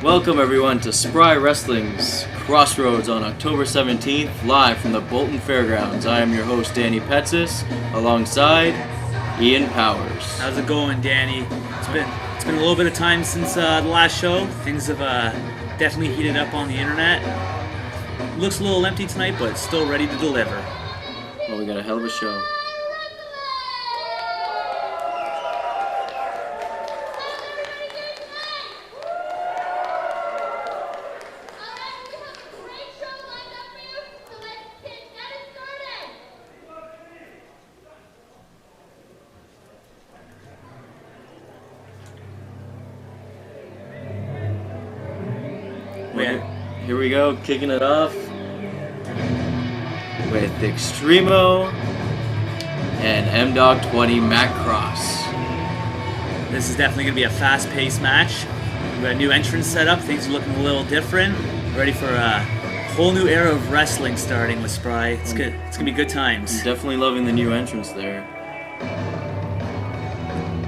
Welcome everyone to SPRY Wrestling's Crossroads on October 17th, live from the Bolton Fairgrounds. I am your host, Danny Petsis, alongside Ian Powers. How's it going, Danny? It's been a little bit of time since the last show. Things have definitely heated up on the internet. Looks a little empty tonight, but still ready to deliver. Well, we got a hell of a show. Here we go, kicking it off with Extremo and M-Dog 20 Matt Cross. This is definitely going to be a fast-paced match. We've got a new entrance set up. Things are looking a little different. Ready for a whole new era of wrestling starting with SPRY. It's good. It's going to be good times. I'm definitely loving the new entrance there.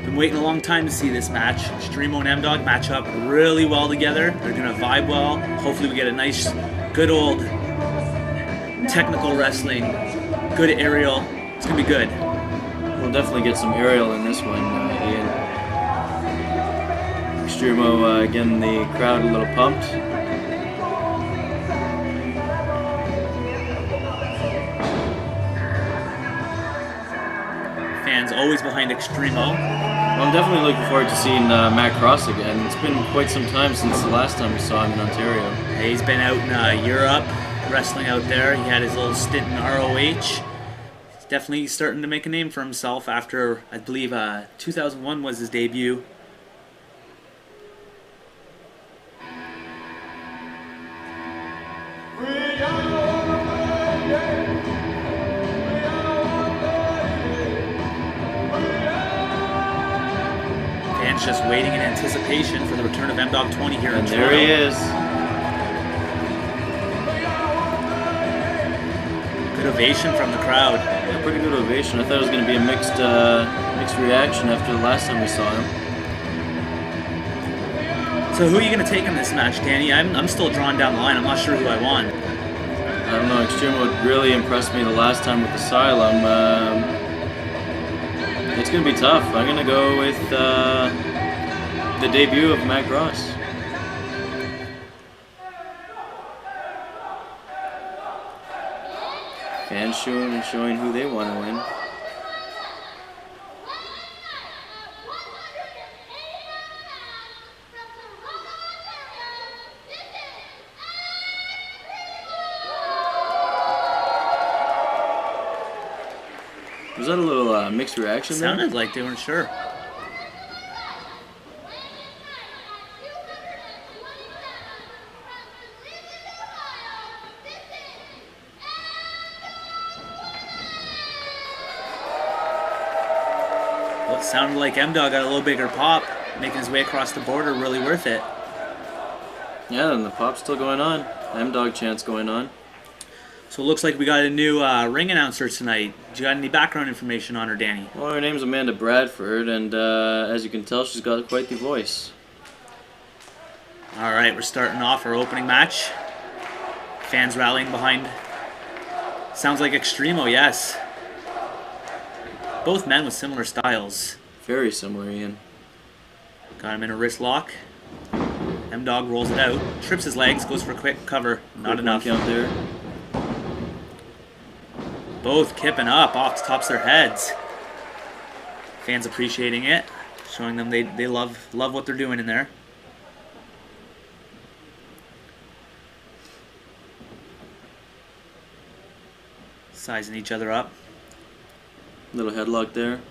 Been waiting a long time to see this match. Extremo and M-Dog match up really well together. They're going to vibe well. Hopefully we get a nice, good old technical wrestling, good aerial. It's going to be good. We'll definitely get some aerial in this one, Ian. Extremo getting the crowd a little pumped. Fans always behind Extremo. Well, I'm definitely looking forward to seeing Matt Cross again. It's been quite some time since the last time we saw him in Ontario. Yeah, he's been out in Europe, wrestling out there. He had his little stint in ROH. He's definitely starting to make a name for himself after, I believe, 2001 was his debut. Just waiting in anticipation for the return of M-Dog 20 here in Toronto. There he is. Good ovation from the crowd. Yeah, pretty good ovation. I thought it was going to be a mixed reaction after the last time we saw him. So who are you going to take in this match, Danny? I'm still drawing down the line. I'm not sure who I want. I don't know. Extremo really impressed me the last time with Asylum. It's going to be tough. I'm going to go with the debut of Matt Cross. Fans showing who they want to win. Was that a little mixed reaction there? Sounded like they weren't sure. Well, it sounded like M-Dog got a little bigger pop, making his way across the border, really worth it. Yeah, and the pop's still going on. M-Dog chant's going on. So it looks like we got a new ring announcer tonight. Do you got any background information on her, Danny? Well, her name's Amanda Bradford, and as you can tell, she's got quite the voice. All right, we're starting off our opening match. Fans rallying behind. Sounds like Extremo, yes. Both men with similar styles. Very similar, Ian. Got him in a wrist lock. M-Dog rolls it out. Trips his legs, goes for a quick cover. Not enough. Count there. Both kipping up off the tops of their heads. Fans appreciating it. Showing them they love what they're doing in there. Sizing each other up. Little headlock there.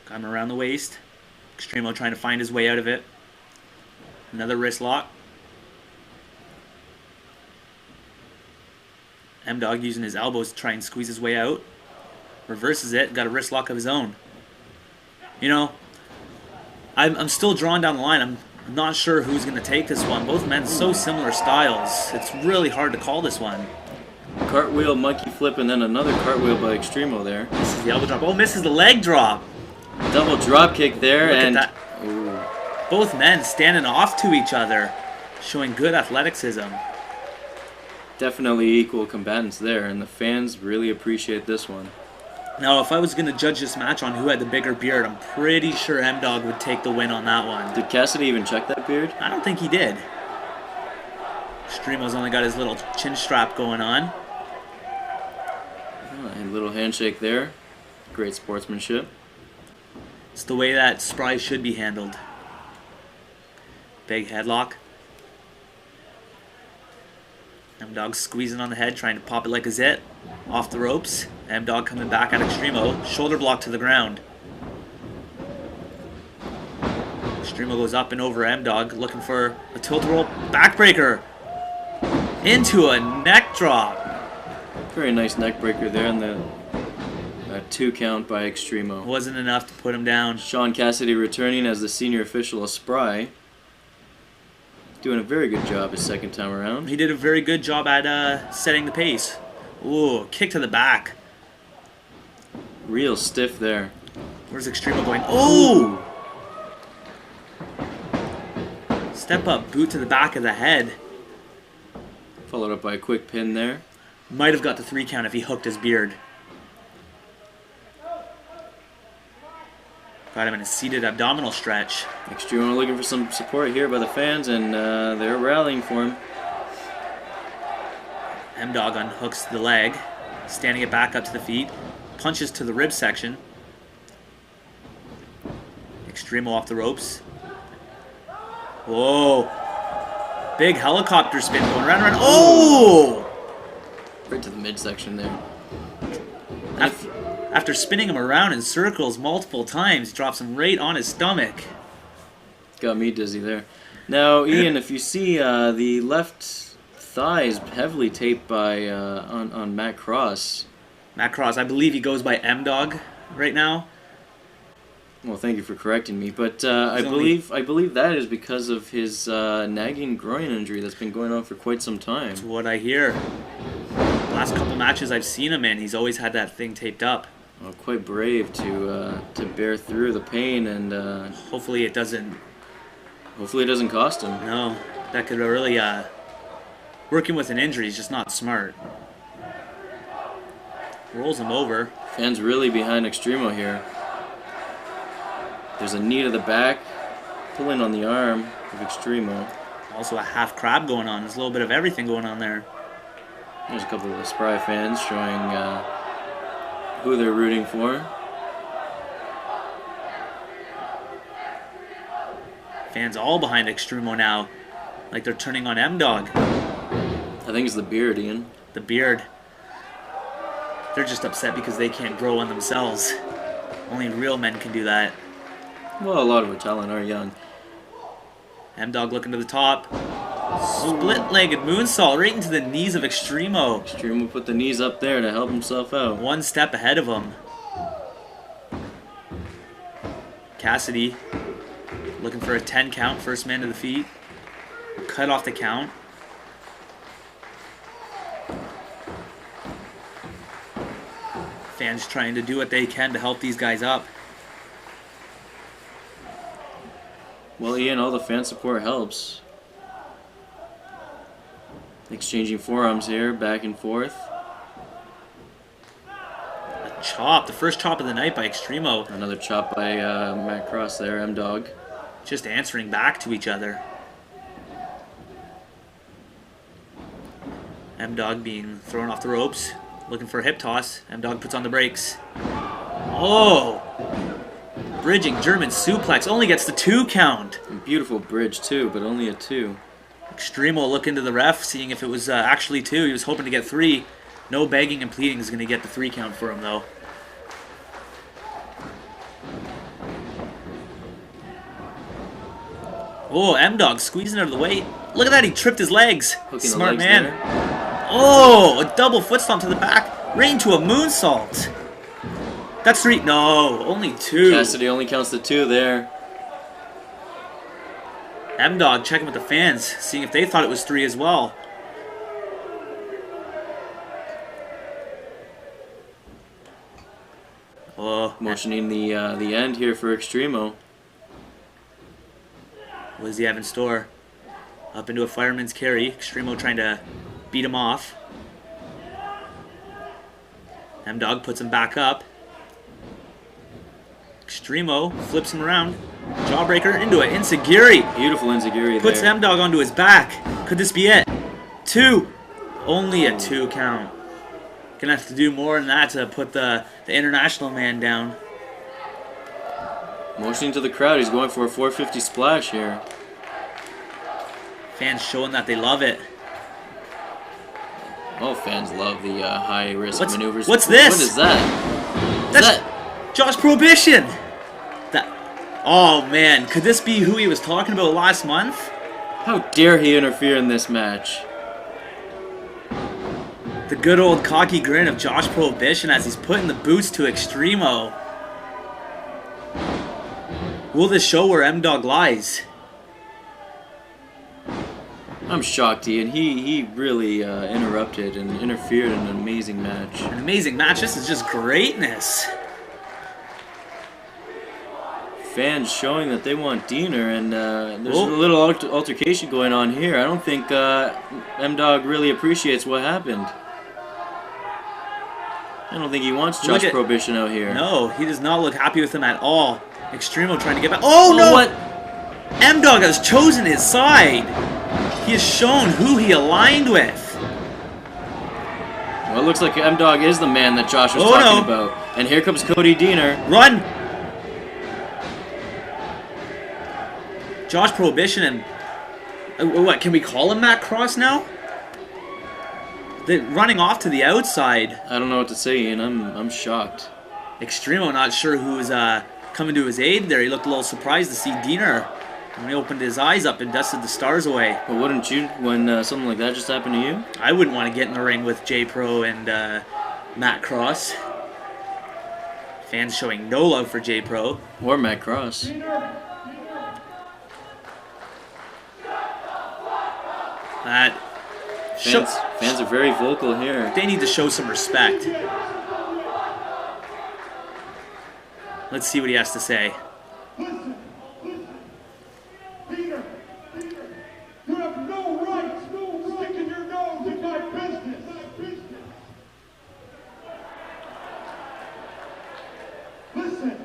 Got him around the waist. Extremo trying to find his way out of it. Another wrist lock. M-Dog using his elbows to try and squeeze his way out. Reverses it. Got a wrist lock of his own. You know, I'm still drawing down the line. I'm not sure who's going to take this one. Both men so similar styles. It's really hard to call this one. Cartwheel, monkey flip, and then another cartwheel by Extremo there. Misses the elbow drop. Oh, misses the leg drop. Double drop kick there. Look and at that. Ooh. Both men standing off to each other, showing good athleticism. Definitely equal combatants there, and the fans really appreciate this one. Now, if I was going to judge this match on who had the bigger beard, I'm pretty sure M-Dog would take the win on that one. Did Cassidy even check that beard? I don't think he did. Extremo's only got his little chin strap going on. A little handshake there. Great sportsmanship. It's the way that SPRY should be handled. Big headlock. M-Dog squeezing on the head, trying to pop it like a zit. Off the ropes. M-Dog coming back at Extremo. Shoulder block to the ground. Extremo goes up and over M-Dog, looking for a tilt-a-roll backbreaker. Into a neck drop. Very nice neck breaker there, and the 2 count by Extremo. Wasn't enough to put him down. Sean Cassidy returning as the senior official of SPRY. Doing a very good job his second time around. He did a very good job at setting the pace. Ooh, kick to the back. Real stiff there. Where's Extremo going? Ooh! Step up, boot to the back of the head. Followed up by a quick pin there. Might have got the 3 count if he hooked his beard. Got him in a seated abdominal stretch. Extremo looking for some support here by the fans, and they're rallying for him. M-Dog unhooks the leg, standing it back up to the feet. Punches to the rib section. Extremo off the ropes. Whoa. Big helicopter spin going round and round. Oh! Right to the midsection there. After spinning him around in circles multiple times, drops him right on his stomach. Got me dizzy there. Now, Ian, if you see the left thigh is heavily taped by on Matt Cross. Matt Cross, I believe he goes by M-Dog right now. Well, thank you for correcting me, but I believe that is because of his nagging groin injury that's been going on for quite some time. That's what I hear. Last couple matches I've seen him in, he's always had that thing taped up. Well, quite brave to bear through the pain, and hopefully it doesn't. Hopefully it doesn't cost him. No, that could really. Working with an injury is just not smart. Rolls him over. Fans really behind Extremo here. There's a knee to the back, pulling on the arm of Extremo. Also a half crab going on. There's a little bit of everything going on there. There's a couple of the SPRY fans showing who they're rooting for. Fans all behind Extremo now, like they're turning on M-Dog. I think it's the beard, Ian. The beard. They're just upset because they can't grow on themselves. Only real men can do that. Well, a lot of our talent are young. M-Dog looking to the top. Split-legged moonsault right into the knees of Extremo. Extremo put the knees up there to help himself out. One step ahead of him. Cassidy looking for a 10 count, first man to the feet. Cut off the count. Fans trying to do what they can to help these guys up. Well, Ian, all the fan support helps. Exchanging forearms here, back and forth. A chop, the first chop of the night by Extremo. Another chop by Matt Cross there, M-Dog. Just answering back to each other. M-Dog being thrown off the ropes, looking for a hip toss. M-Dog puts on the brakes. Oh! Bridging German suplex, only gets the 2 count. Beautiful bridge too, but only a 2. Extremo look into the ref, seeing if it was actually 2. He was hoping to get 3. No begging and pleading is going to get the 3 count for him, though. Oh, M-Dog squeezing out of the way. Look at that, he tripped his legs. Hooking Smart the legs man. there. Oh, a double foot stomp to the back. Right into a moonsault. That's 3. No, only 2. Cassidy only counts the 2 there. M-Dog checking with the fans, seeing if they thought it was 3 as well. Oh, Motioning the end here for Extremo. What does he have in store? Up into a fireman's carry. Extremo trying to beat him off. M-Dog puts him back up. Extremo flips him around. Jawbreaker into it. Enziguri. Beautiful Enziguri Puts there. M-Dog onto his back. Could this be it? 2. Only a 2 count. Gonna have to do more than that to put the international man down. Motioning to the crowd. He's going for a 450 splash here. Fans showing that they love it. Oh, fans love the high-risk maneuvers. What's this? What is that? That's Josh Prohibition. Oh man, could this be who he was talking about last month? How dare he interfere in this match? The good old cocky grin of Josh Prohibition as he's putting the boots to Extremo. Will this show where M-Dog lies? I'm shocked, Ian. He really interrupted and interfered in an amazing match. An amazing match. This is just greatness. Fans showing that they want Diener, and there's a little altercation going on here. I don't think M-Dog really appreciates what happened. I don't think he wants Josh Prohibition out here. No, he does not look happy with him at all. Extremo trying to get back. Oh no! What? M-Dog has chosen his side. He has shown who he aligned with. Well, it looks like M-Dog is the man that Josh was talking about. And here comes Cody Diener. Run! Josh Prohibition and... what, can we call him Matt Cross now? They're running off to the outside. I don't know what to say, Ian. I'm shocked. Extremo not sure who's coming to his aid there. He looked a little surprised to see Diener when he opened his eyes up and dusted the stars away. But wouldn't you when something like that just happened to you? I wouldn't want to get in the ring with J-Pro and Matt Cross. Fans showing no love for J-Pro. Or Matt Cross. Fans are very vocal here. They need to show some respect. Let's see what he has to say. Listen, Peter, you have no right sticking your nose in my business. Listen,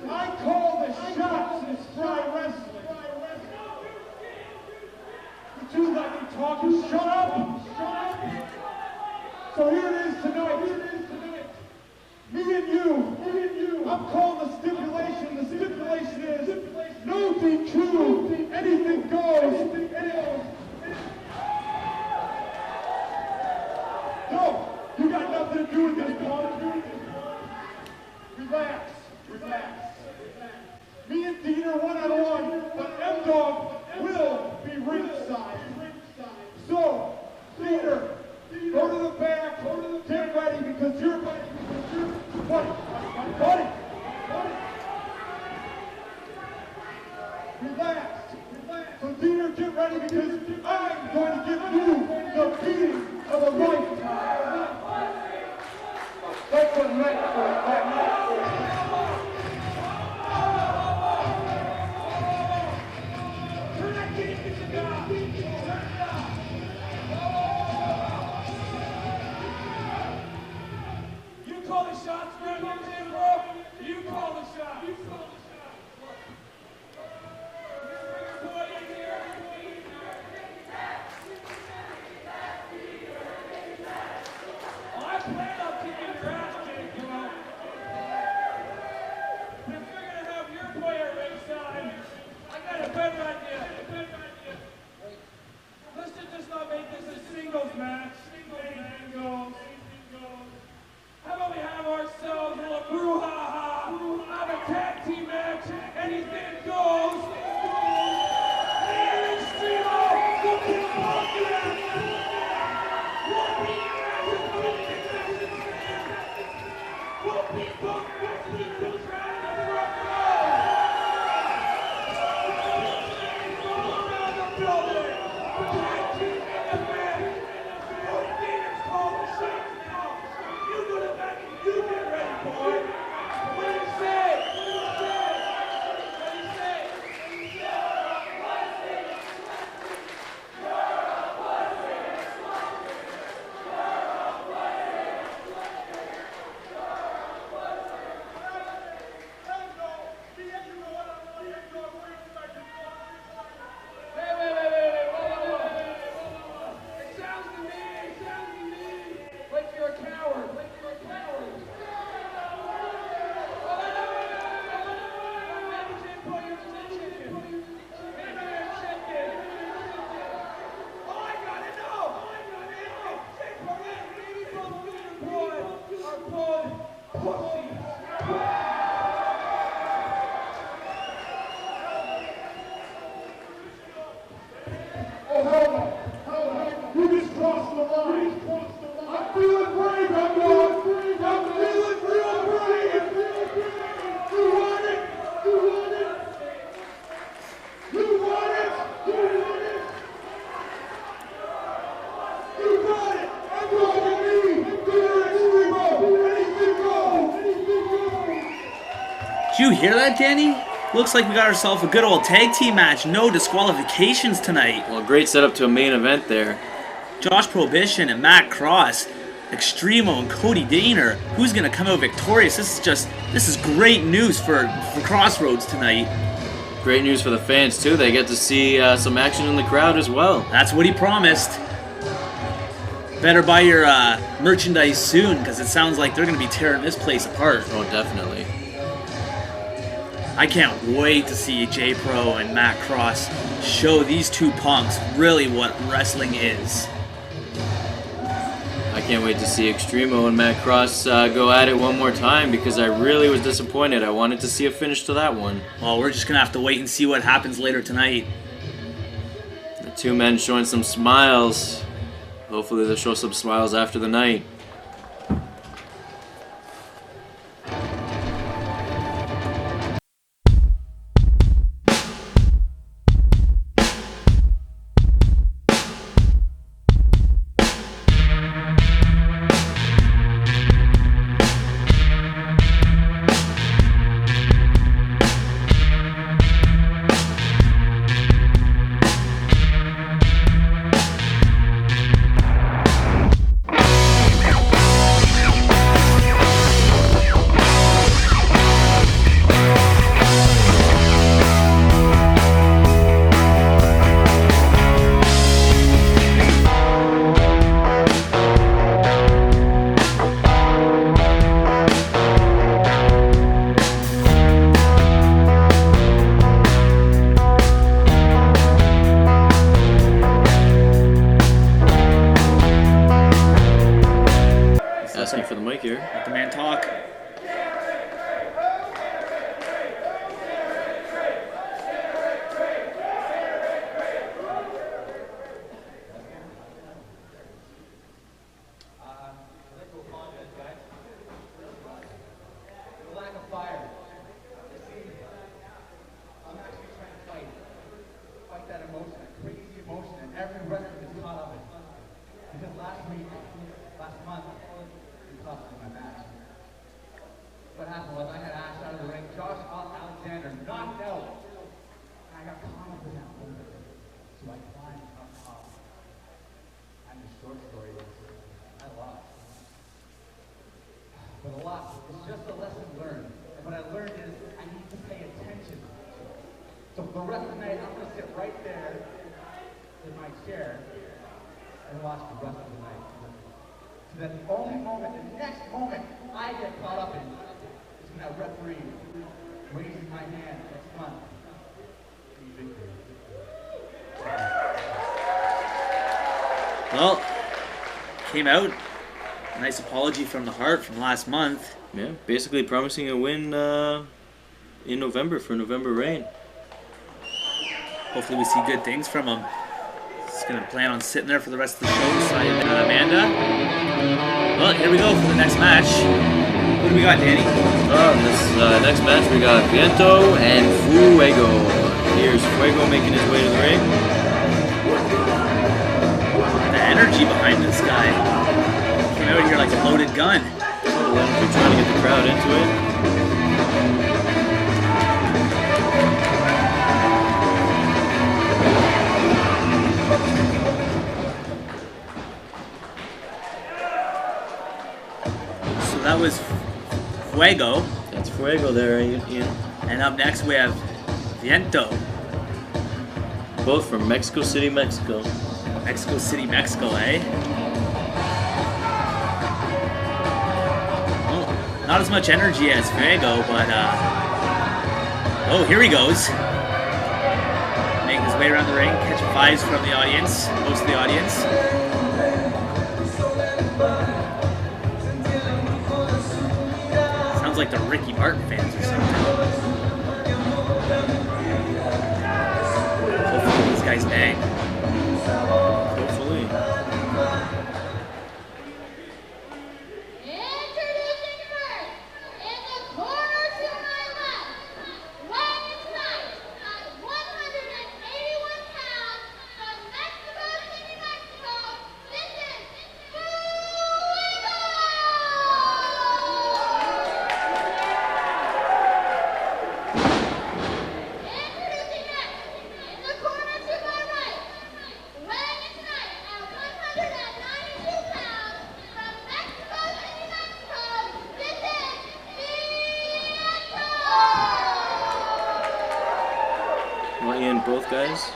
I call the shots in SPRY wrestling. Would you let me talk? Shut up! So here it is tonight. Me and you. I'm calling the stipulation. The stipulation is no DQ. Anything goes. No, you got nothing to do with this, Paul. Relax. Me and Dean are one-on-one, but M-Dog will be ringside. So, Peter, go to the back, get ready because you're buddy. Relax. So, Peter, get ready because I'm going to give you the beating of a lifetime. That's what meant for that. Did you hear that, Danny? Looks like we got ourselves a good old tag team match. No disqualifications tonight. Well, great setup to a main event there. Josh Prohibition and Matt Cross, Extremo and Cody Daner. Who's gonna come out victorious? This is great news for Crossroads tonight. Great news for the fans too. They get to see some action in the crowd as well. That's what he promised. Better buy your merchandise soon, because it sounds like they're gonna be tearing this place apart. Oh, definitely. I can't wait to see J Pro and Matt Cross show these two punks really what wrestling is. I can't wait to see Extremo and Matt Cross go at it one more time, because I really was disappointed. I wanted to see a finish to that one. Well, we're just gonna have to wait and see what happens later tonight. The two men showing some smiles. Hopefully they'll show some smiles after the night. Asking for the mic here. Let the man talk. What happened was I had Ash out of the ring. Josh Alexander knocked out. And I got caught up in that moment. So I climbed up top. And the short story is, I lost. But a loss is just a lesson learned. And what I learned is I need to pay attention. So for the rest of the night, I'm going to sit right there in my chair and watch the rest of the night. So that the only moment, the next moment I get caught up in is when that referee raises my hand next month. Well, came out. A nice apology from the heart from last month. Yeah, basically promising a win in November for November Rain. Hopefully we see good things from him. He's going to plan on sitting there for the rest of the show beside Amanda. Well, here we go for the next match. Who do we got, Danny? This next match we got Viento and Fuego. Here's Fuego making his way to the ring. The energy behind this guy. Came out here like a loaded gun. Total energy, trying to get the crowd into it. That was Fuego. That's Fuego there, Ian. And up next we have Viento. Both from Mexico City, Mexico. Mexico City, Mexico, eh? Well, not as much energy as Fuego, but oh, here he goes. Making his way around the ring, catching fives from the audience, most of the audience. Sounds like the Ricky Martin fans or something. Hopefully these guys bang. Hopefully. Introducing first, in the corner to my left, weighing tonight at 181 pounds from Mexico City, Mexico, this is Fuego! Well, Ian, both guys.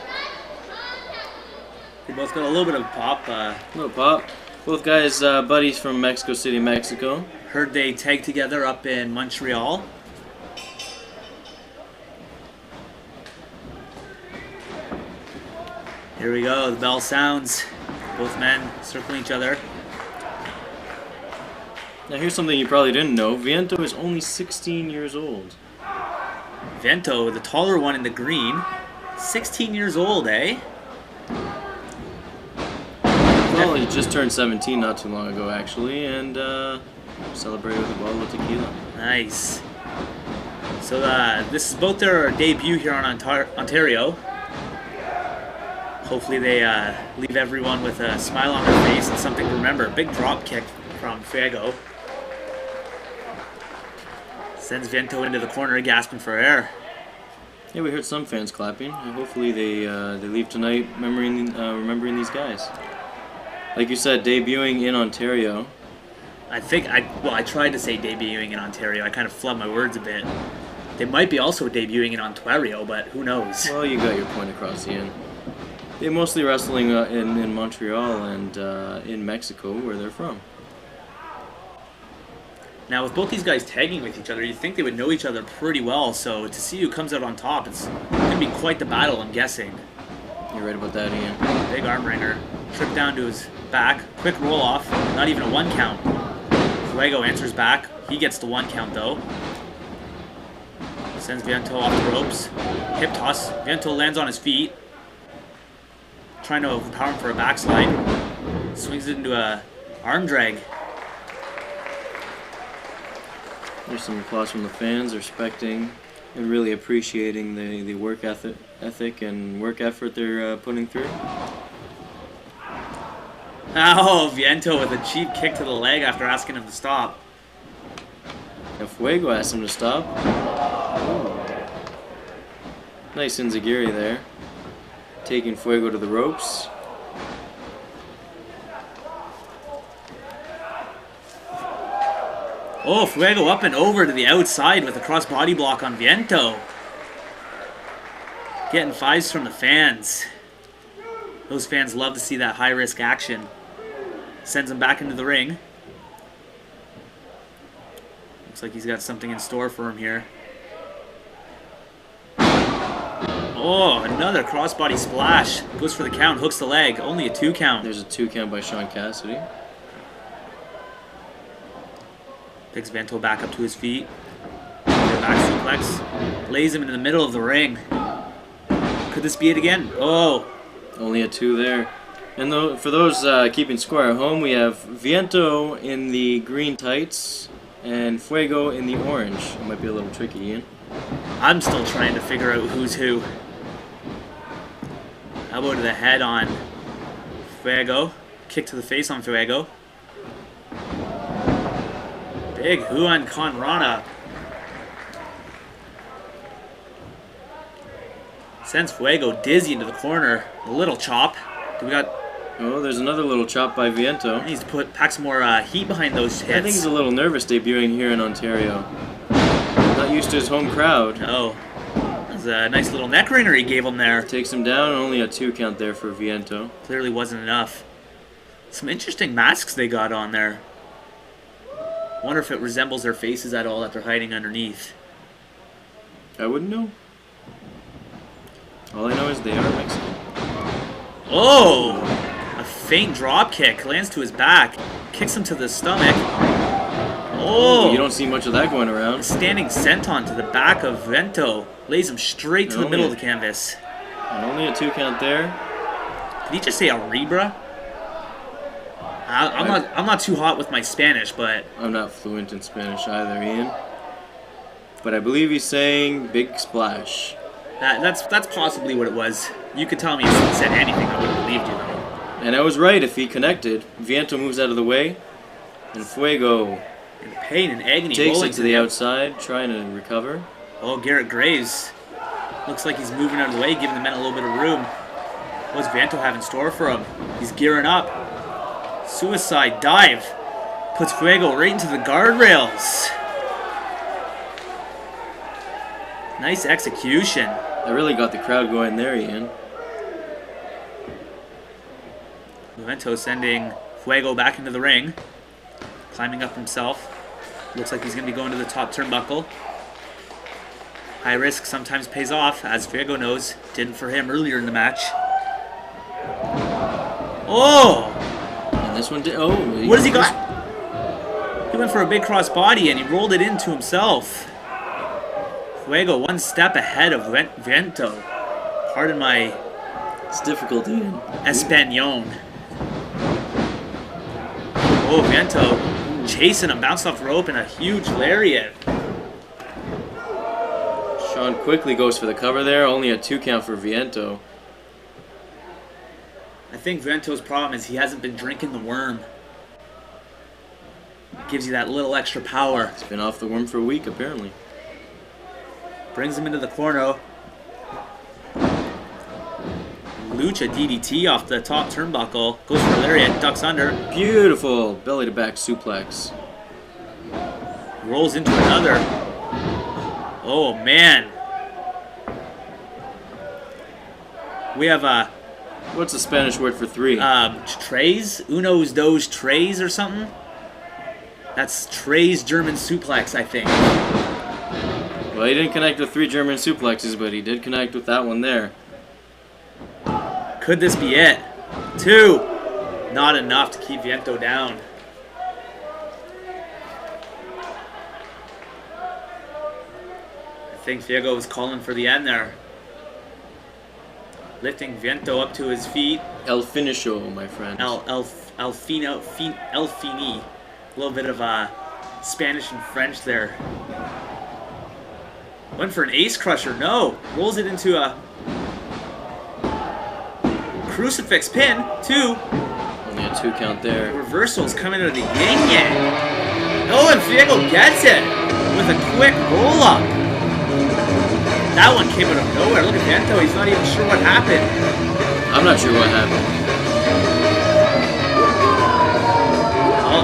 They both got a little bit of pop. No pop. Both guys, buddies from Mexico City, Mexico. Heard they tagged together up in Montreal. Here we go. The bell sounds. Both men circling each other. Now here's something you probably didn't know. Viento is only 16 years old. Viento, the taller one in the green, 16 years old, eh? Well, he just turned 17 not too long ago, actually, and celebrated with a bottle of tequila. Nice. So this is both their debut here on Ontario. Hopefully they leave everyone with a smile on their face and something to remember. Big drop kick from Fuego. Sends Viento into the corner, gasping for air. Yeah, we heard some fans clapping. Hopefully they leave tonight remembering these guys. Like you said, debuting in Ontario. I tried to say debuting in Ontario. I kind of flubbed my words a bit. They might be also debuting in Ontario, but who knows? Well, you got your point across, Ian. They're mostly wrestling in Montreal and in Mexico, where they're from. Now, with both these guys tagging with each other, you'd think they would know each other pretty well, so to see who comes out on top, it's going to be quite the battle, I'm guessing. You're right about that, Ian. Big arm wringer. Trip down to his back. Quick roll off. Not even a 1 count. Fuego answers back. He gets the 1 count, though. Sends Viento off the ropes. Hip toss. Viento lands on his feet. Trying to overpower him for a backslide. Swings it into a arm drag. There's some applause from the fans, respecting and really appreciating the work ethic and work effort they're putting through. Oh, Viento with a cheap kick to the leg after asking him to stop. Now Fuego asked him to stop. Ooh. Nice enziguri there. Taking Fuego to the ropes. Oh, Fuego up and over to the outside with a cross body block on Viento. Getting fives from the fans. Those fans love to see that high risk action. Sends him back into the ring. Looks like he's got something in store for him here. Oh, another crossbody splash. Goes for the count, hooks the leg. Only a 2 count. There's a 2 count by Sean Cassidy. Picks Viento back up to his feet. Back suplex. Lays him into the middle of the ring. Could this be it again? Oh. Only a 2 there. And for those keeping score at home, we have Viento in the green tights and Fuego in the orange. It might be a little tricky, Ian. I'm still trying to figure out who's who. Elbow to the head on Fuego. Kick to the face on Fuego. Big Juan Conrada. Sends Fuego dizzy into the corner. A little chop. We got. Oh, there's another little chop by Viento. He needs to pack some more heat behind those hits. I think he's a little nervous debuting here in Ontario. Not used to his home crowd. Oh. That's a nice little neck wringer he gave him there. Takes him down, only a 2 count there for Viento. Clearly wasn't enough. Some interesting masks they got on there. Wonder if it resembles their faces at all that they're hiding underneath. I wouldn't know. All I know is they are Mexican. Oh! A faint drop kick. Lands to his back. Kicks him to the stomach. Oh! You don't see much of that going around. A standing senton to the back of Viento. Lays him straight to the middle of the canvas. And only a 2 count there. Did he just say a Ribra? I'm not too hot with my Spanish, but I'm not fluent in Spanish either, Ian. But I believe he's saying big splash. that's possibly what it was. You could tell me if he said anything, I would have believed you though. And I was right if he connected. Viento moves out of the way, and Fuego In pain and agony, takes rolling it to the outside, trying to recover. Oh, Garrett Graves. Looks like he's moving out of the way, giving the men a little bit of room. What's Viento have in store for him? He's gearing up. Suicide dive. Puts Fuego right into the guardrails. Nice execution. I really got the crowd going there, Ian. Viento sending Fuego back into the ring. Climbing up himself. Looks like he's going to be going to the top turnbuckle. High risk sometimes pays off, as Fuego knows. Didn't for him earlier in the match. Oh! And this one did. Oh, What has he got? He went for a big cross body and he rolled it into himself. Fuego one step ahead of Viento. Pardon my It's difficult, Ian. Espanol. Oh, Viento chasing him, bounced off the rope, and a huge lariat. Sean quickly goes for the cover there. Only a 2 count for Viento. I think Viento's problem is he hasn't been drinking the worm. Gives you that little extra power. He's been off the worm for a week, apparently. Brings him into the corner. Lucha DDT off the top turnbuckle. Goes for lariat, ducks under. Beautiful belly to back suplex. Rolls into another. Oh, man. We have What's the Spanish word for 3? trays? Unos, dos, trays or something? That's Trey's German suplex, I think. Well, he didn't connect with 3 German suplexes, but he did connect with that one there. Could this be it? 2. Not enough to keep Viento down. I think Fuego was calling for the end there. Lifting Viento up to his feet. El Finisho, my friend. El Fini. A little bit of Spanish and French there. Went for an ace crusher. No. Rolls it into a crucifix pin. 2. Only a 2 count there. Reversals coming out of the yin yang. Oh, and Fuego gets it with a quick roll up. That one came out of nowhere. Look at Viento. He's not even sure what happened. I'm not sure what happened.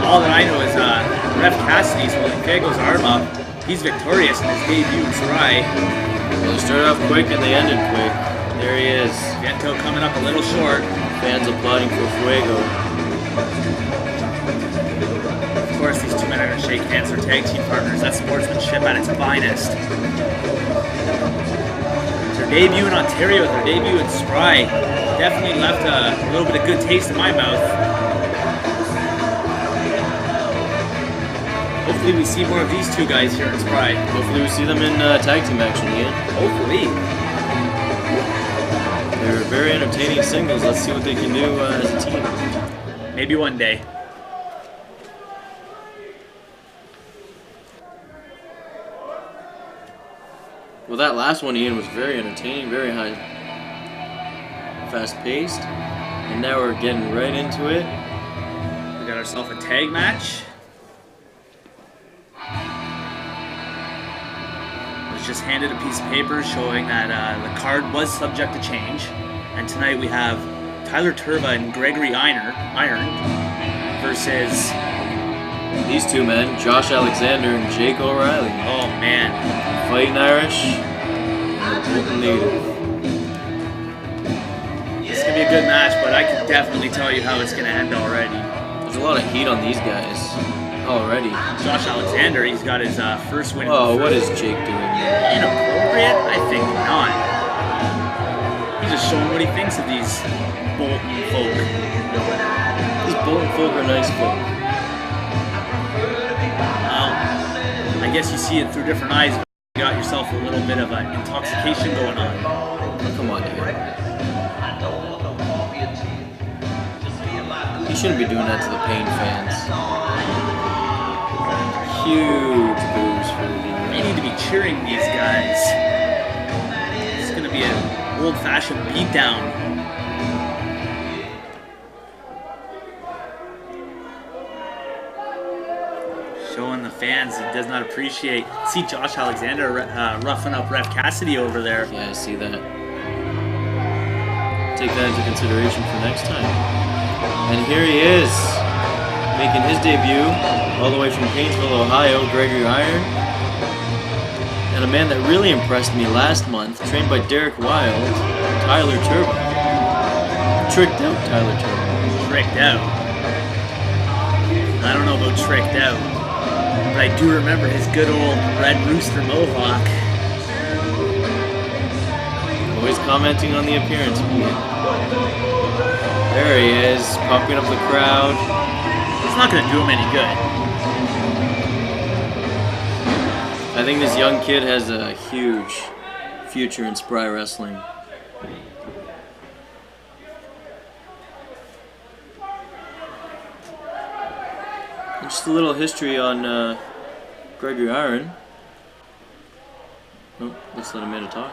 All that I know is Ref Cassidy's holding Fuego's arm up. He's victorious in his debut in SPRY. Well, they started off quick and they ended quick. There he is. Viento coming up a little short. Fans applauding for Fuego. Of course, these 2 men are going to shake hands. They're tag team partners. That's sportsmanship at its finest. Their debut in Ontario, their debut in SPRY, definitely left a little bit of good taste in my mouth. Hopefully we see more of these 2 guys here in SPRY. Hopefully we see them in tag team action again. Hopefully. They're very entertaining singles. Let's see what they can do as a team. Maybe one day. Well, that last one, Ian, was very entertaining, very high, fast-paced. And now we're getting right into it. We got ourselves a tag match. Was just handed a piece of paper showing that the card was subject to change. And tonight we have Tyler Turva and Gregory Iron versus These 2 men, Josh Alexander and Jake O'Reilly. oh man, Fighting Irish and the Bolton native. this is gonna be a good match, but I can definitely tell you how it's gonna end already. There's a lot of heat on these guys already. Josh Alexander, he's got his first win. Oh, what is Jake doing? Inappropriate? I think not. He's just showing what he thinks of these Bolton folk. These Bolton folk are nice folk. I guess you see it through different eyes. You got yourself a little bit of an intoxication going on. Oh, come on, dude. You shouldn't be doing that to the Pain fans. Huge boos for the We need to be cheering these guys. It's going to be an old-fashioned beatdown. Showing the fans he does not appreciate. See Josh Alexander roughing up Ref Cassidy over there. Yeah, I see that. Take that into consideration for next time. And here he is, making his debut all the way from Painesville, Ohio, Gregory Iron. And And a man that really impressed me last month, trained by Derek Wild, Tyler Turbo. Tricked out Tyler Turbo. Tricked out. I don't know about tricked out, but I do remember his good old Red Rooster mohawk. Always commenting on the appearance. There he is, pumping up the crowd. It's not going to do him any good. I think this young kid has a huge future in SPRY wrestling. Just a little history on Gregory Iron. Oh, let's let Amanda talk.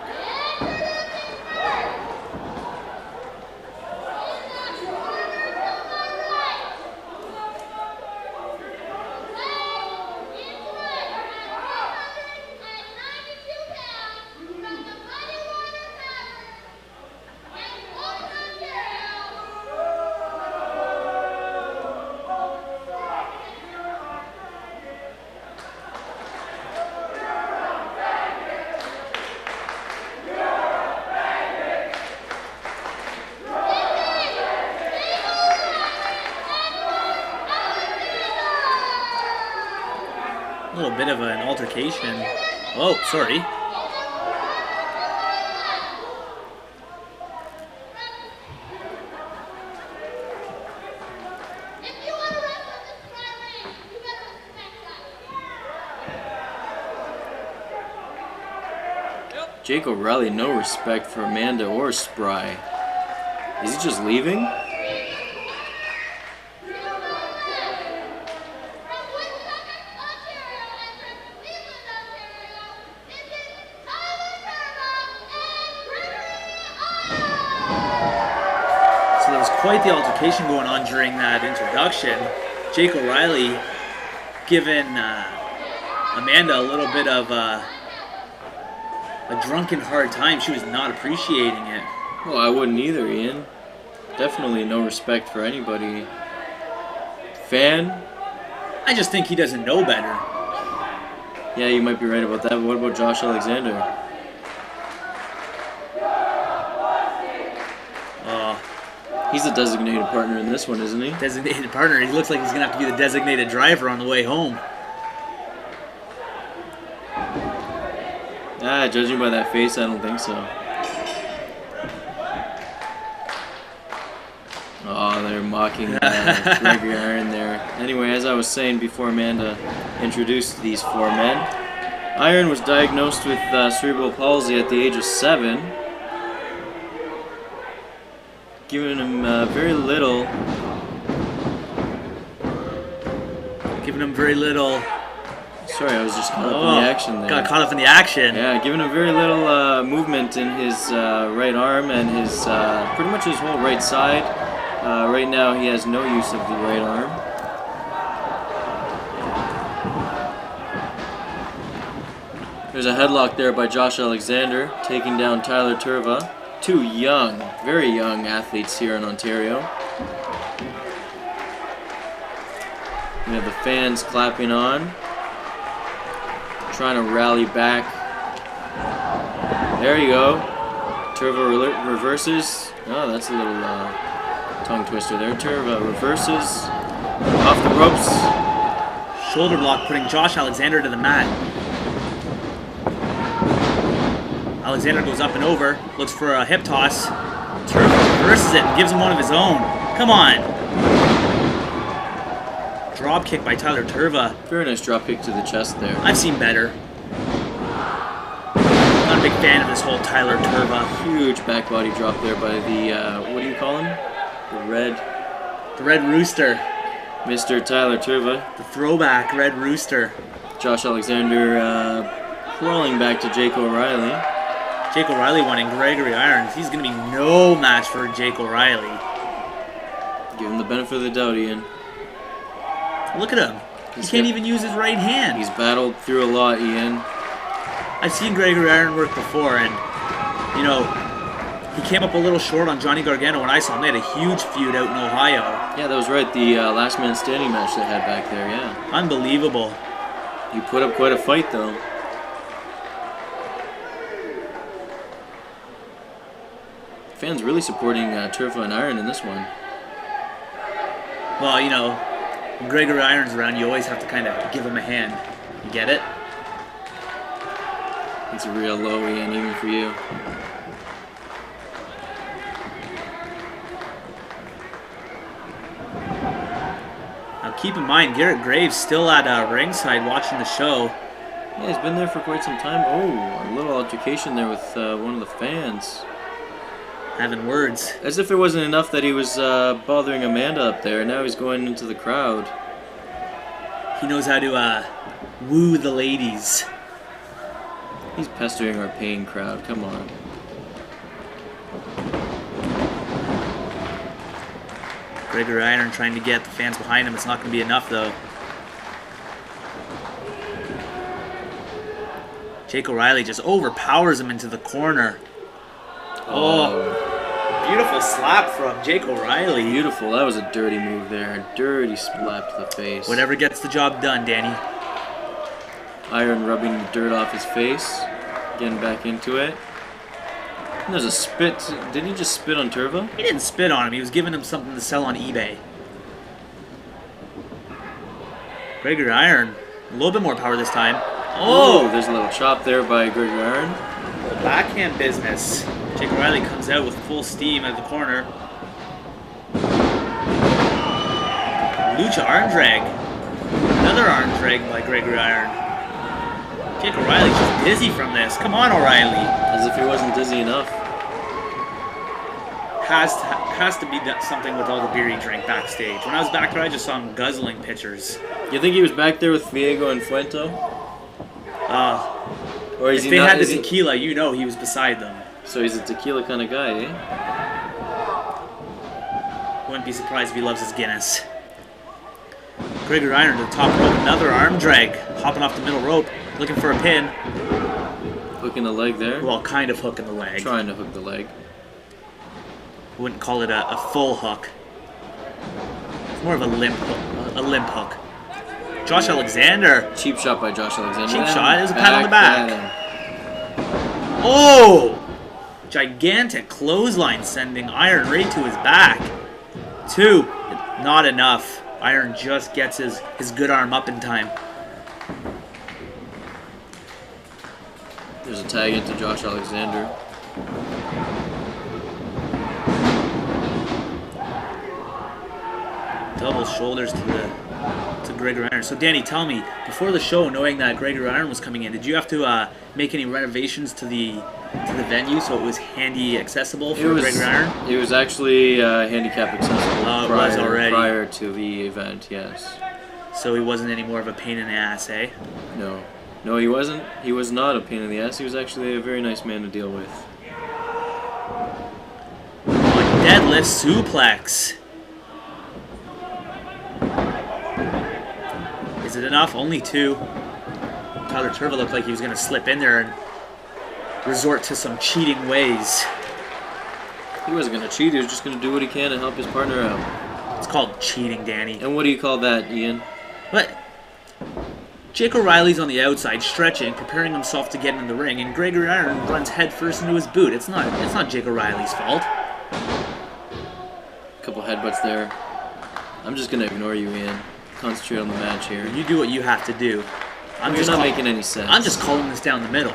A little bit of an altercation. Oh, sorry. Jake O'Reilly, no respect for Amanda or SPRY. Is he just leaving? So there was quite the altercation going on during that introduction. Jake O'Reilly giving Amanda a little bit of a drunken hard time. She was not appreciating it. Well, I wouldn't either, Ian. Definitely no respect for anybody. Fan? I just think he doesn't know better. Yeah, you might be right about that. But what about Josh Alexander? He's a designated partner in this one, isn't he? Designated partner. He looks like he's going to have to be the designated driver on the way home. Judging by that face, I don't think so. Oh, they're mocking Gregory Iron there. Anyway, as I was saying before Amanda introduced these four men, Iron was diagnosed with cerebral palsy at the age of 7, giving him very little. Sorry, I was just caught up in the action there. Got caught up in the action. Yeah, giving him very little movement in his right arm and his pretty much his whole right side. Right now, he has no use of the right arm. There's a headlock there by Josh Alexander, taking down Tyler Turva. Two young, very young athletes here in Ontario. We have the fans clapping on, trying to rally back. There you go. Turva reverses. Oh, that's a little tongue twister there. Turva reverses off the ropes. Shoulder block putting Josh Alexander to the mat. Alexander goes up and over, looks for a hip toss. Turva reverses it and gives him one of his own. Come on. Drop kick by Tyler Turva. Very nice drop kick to the chest there. I've seen better. Not a big fan of this whole Tyler Turva. Huge back body drop there by the, what do you call him? The Red Rooster. Mr. Tyler Turva. The throwback Red Rooster. Josh Alexander crawling back to Jake O'Reilly. Jake O'Reilly wanting Gregory Irons. He's going to be no match for Jake O'Reilly. Give him the benefit of the doubt, Ian. Look at him. He can't even use his right hand. He's battled through a lot, Ian. I've seen Gregory Iron work before, and, you know, he came up a little short on Johnny Gargano when I saw him. They had a huge feud out in Ohio. Yeah, that was right. The last man standing match they had back there, yeah. Unbelievable. He put up quite a fight, though. Fans really supporting Turfa and Iron in this one. Well, you know, when Gregory Iron's around, you always have to kind of give him a hand. You get it? It's a real low, Ian, even for you. Now keep in mind, Garrett Graves still at ringside watching the show. Yeah, he's been there for quite some time. Oh, a little altercation there with one of the fans. Having words. As if it wasn't enough that he was bothering Amanda up there. Now he's going into the crowd. He knows how to woo the ladies. He's pestering our paying crowd. Come on. Gregory Iron trying to get the fans behind him. It's not going to be enough, though. Jake O'Reilly just overpowers him into the corner. Oh, beautiful slap from Jake O'Reilly. Beautiful. That was a dirty move there. A dirty slap to the face. Whatever gets the job done, Danny. Iron rubbing the dirt off his face. Getting back into it. And there's a spit. Did he just spit on Turva? He didn't spit on him. He was giving him something to sell on eBay. Gregory Iron, a little bit more power this time. Oh, there's a little chop there by Gregory Iron. Backhand business. Jake O'Reilly comes out with full steam at the corner. Lucha arm drag. Another arm drag by Gregory Iron. Jake O'Reilly's just dizzy from this. Come on, O'Reilly. As if he wasn't dizzy enough. Has to be something with all the beer he drank backstage. When I was back there, I just saw him guzzling pitchers. You think he was back there with Viego and Fuento? Or is if he they not, had the is he- tequila, you know he was beside them. So he's a tequila kind of guy, eh? Wouldn't be surprised if he loves his Guinness. Gregory Iron to the top rope, another arm drag, hopping off the middle rope, looking for a pin. Hooking the leg there. Well, kind of hooking the leg. Trying to hook the leg. Wouldn't call it a full hook. It's more of a limp hook. Josh Alexander. Cheap shot by Josh Alexander. Cheap And shot. It was a pat on the back. at Oh! Gigantic clothesline sending Iron right to his back. 2. Not enough. Iron just gets his good arm up in time. There's a tag into Josh Alexander. Double shoulders to Gregory Iron. So Danny, tell me, before the show, knowing that Gregory Iron was coming in, did you have to make any renovations to the venue so it was handy accessible for Gregory Iron? It was actually handicap accessible It was already. prior to the event, yes. So he wasn't any more of a pain in the ass, eh? No. No, he wasn't. He was not a pain in the ass. He was actually a very nice man to deal with. Deadlift suplex. Is it enough? Only 2. Tyler Turva looked like he was going to slip in there and resort to some cheating ways. He wasn't going to cheat. He was just going to do what he can to help his partner out. It's called cheating, Danny. And what do you call that, Ian? But Jake O'Reilly's on the outside, stretching, preparing himself to get in the ring, and Gregory Iron runs headfirst into his boot. It's not Jake O'Reilly's fault. A couple headbutts there. I'm just going to ignore you, Ian. Concentrate on the match here. You do what you have to do. You're not making any sense. I'm just calling this down the middle.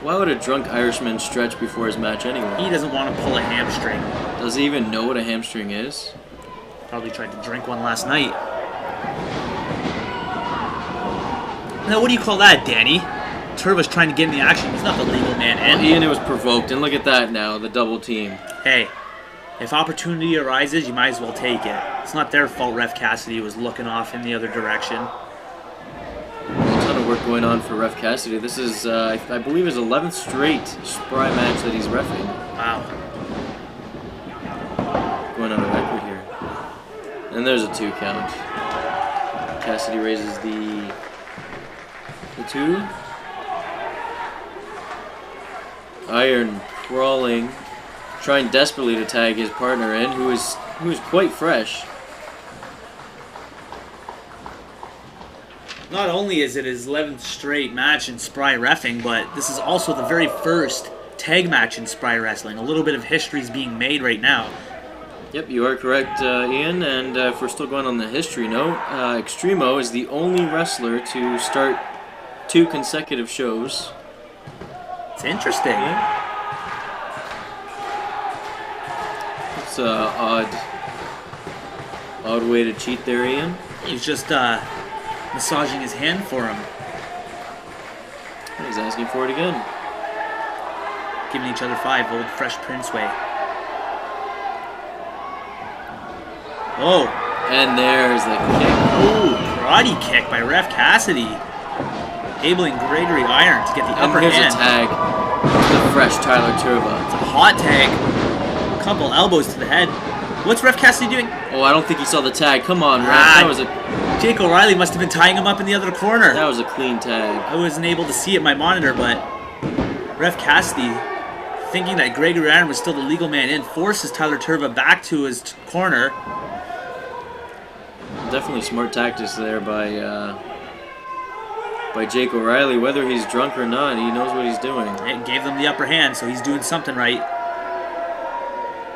Why would a drunk Irishman stretch before his match anyway? He doesn't want to pull a hamstring. Does he even know what a hamstring is? Probably tried to drink one last night. Now, what do you call that, Danny? Turva's trying to get in the action. He's not the legal man in. Well, Ian, it was provoked, and look at that now, the double team. Hey, if opportunity arises, you might as well take it. It's not their fault Ref Cassidy was looking off in the other direction. A ton of work going on for Ref Cassidy. This is, I believe, his 11th straight SPRY match that he's reffing. Wow. Going on a record here. And there's a 2 count. Cassidy raises the 2. Iron crawling, trying desperately to tag his partner in, who is quite fresh. Not only is it his 11th straight match in SPRY reffing, but this is also the very first tag match in SPRY Wrestling. A little bit of history is being made right now. Yep, you are correct, Ian. And if we're still going on the history note, Extremo is the only wrestler to start 2 consecutive shows. It's interesting. It's an odd way to cheat there, Ian. He's just massaging his hand for him. He's asking for it again. Giving each other 5, old Fresh Prince way. Oh. And there's the kick. Ooh, karate kick by Ref Cassidy. Enabling Gregory Iron to get the upper here's hand. a tag. The fresh Tyler Turba. It's a hot tag. A couple elbows to the head. What's Ref Cassidy doing? Oh, I don't think he saw the tag. Come on, Ref. Ah, That was a Jake O'Reilly must have been tying him up in the other corner. that was a clean tag. I wasn't able to see it in my monitor, but Ref Cassidy, thinking that Gregory Iron was still the legal man in, forces Tyler Turba back to his corner. Definitely smart tactics there by Jake O'Reilly. Whether he's drunk or not, he knows what he's doing. It gave them the upper hand, so he's doing something right.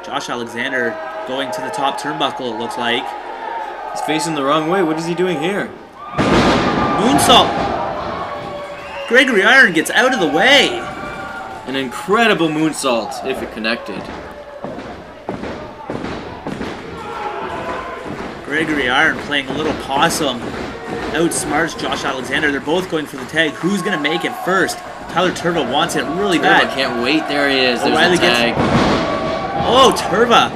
Josh Alexander going to the top turnbuckle, it looks like. He's facing the wrong way. What is he doing here? Moonsault. Gregory Iron gets out of the way. An incredible moonsault, if it connected. Gregory Iron playing a little possum. Outsmarts Josh Alexander. They're both going for the tag. Who's going to make it first? Tyler Turba wants it really Turba bad. can't wait. There he is. There's O'Reilly the tag. Oh, Turba.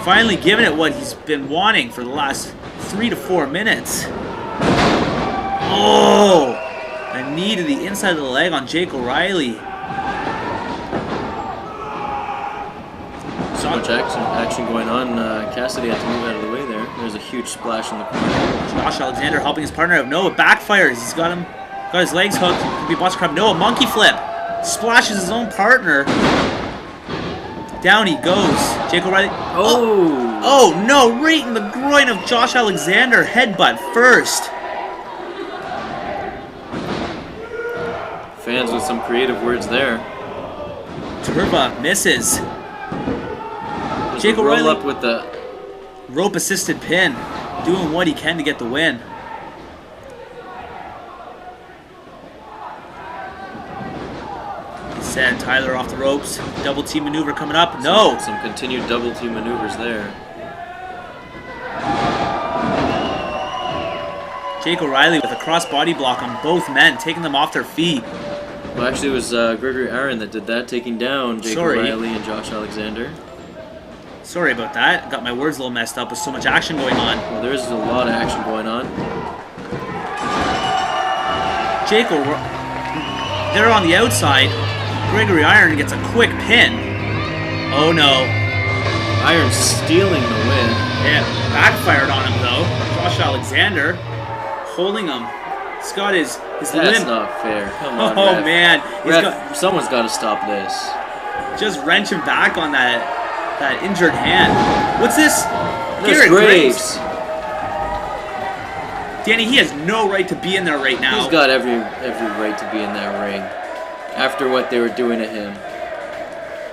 Finally giving it what he's been wanting for the last 3 to 4 minutes. Oh! A knee to the inside of the leg on Jake O'Reilly. So much action going on. Cassidy had to move out of the way there. There's a huge splash in the corner. Josh Alexander helping his partner out. Noah backfires. He's got his legs hooked. Could be a botch crab. Noah monkey flip. Splashes his own partner. Down he goes. Jake O'Reilly. Oh no! Right in the groin of Josh Alexander. Headbutt first. Fans with some creative words there. Turba misses. There's Jake a roll O'Reilly up with the rope assisted pin. Doing what he can to get the win. Send Tyler off the ropes. Double team maneuver coming up. No! Some continued double team maneuvers there. Jake O'Reilly with a cross body block on both men, taking them off their feet. Well, actually, it was Gregory Iron that did that, taking down Jake O'Reilly and Josh Alexander. Sorry about that. Got my words a little messed up with so much action going on. Well, there's a lot of action going on. Jake O'Reilly. They're on the outside. Gregory Iron gets a quick pin. Oh no. Iron stealing the win. Yeah, backfired on him though. Josh Alexander holding him. He's got his That's limb. not fair. Come on, Oh ref. man. Ref, someone's got to stop this. Just wrench him back on that injured hand. What's this? There's Garrett Graves. Danny, he has no right to be in there right now. He's got every right to be in that ring after what they were doing to him.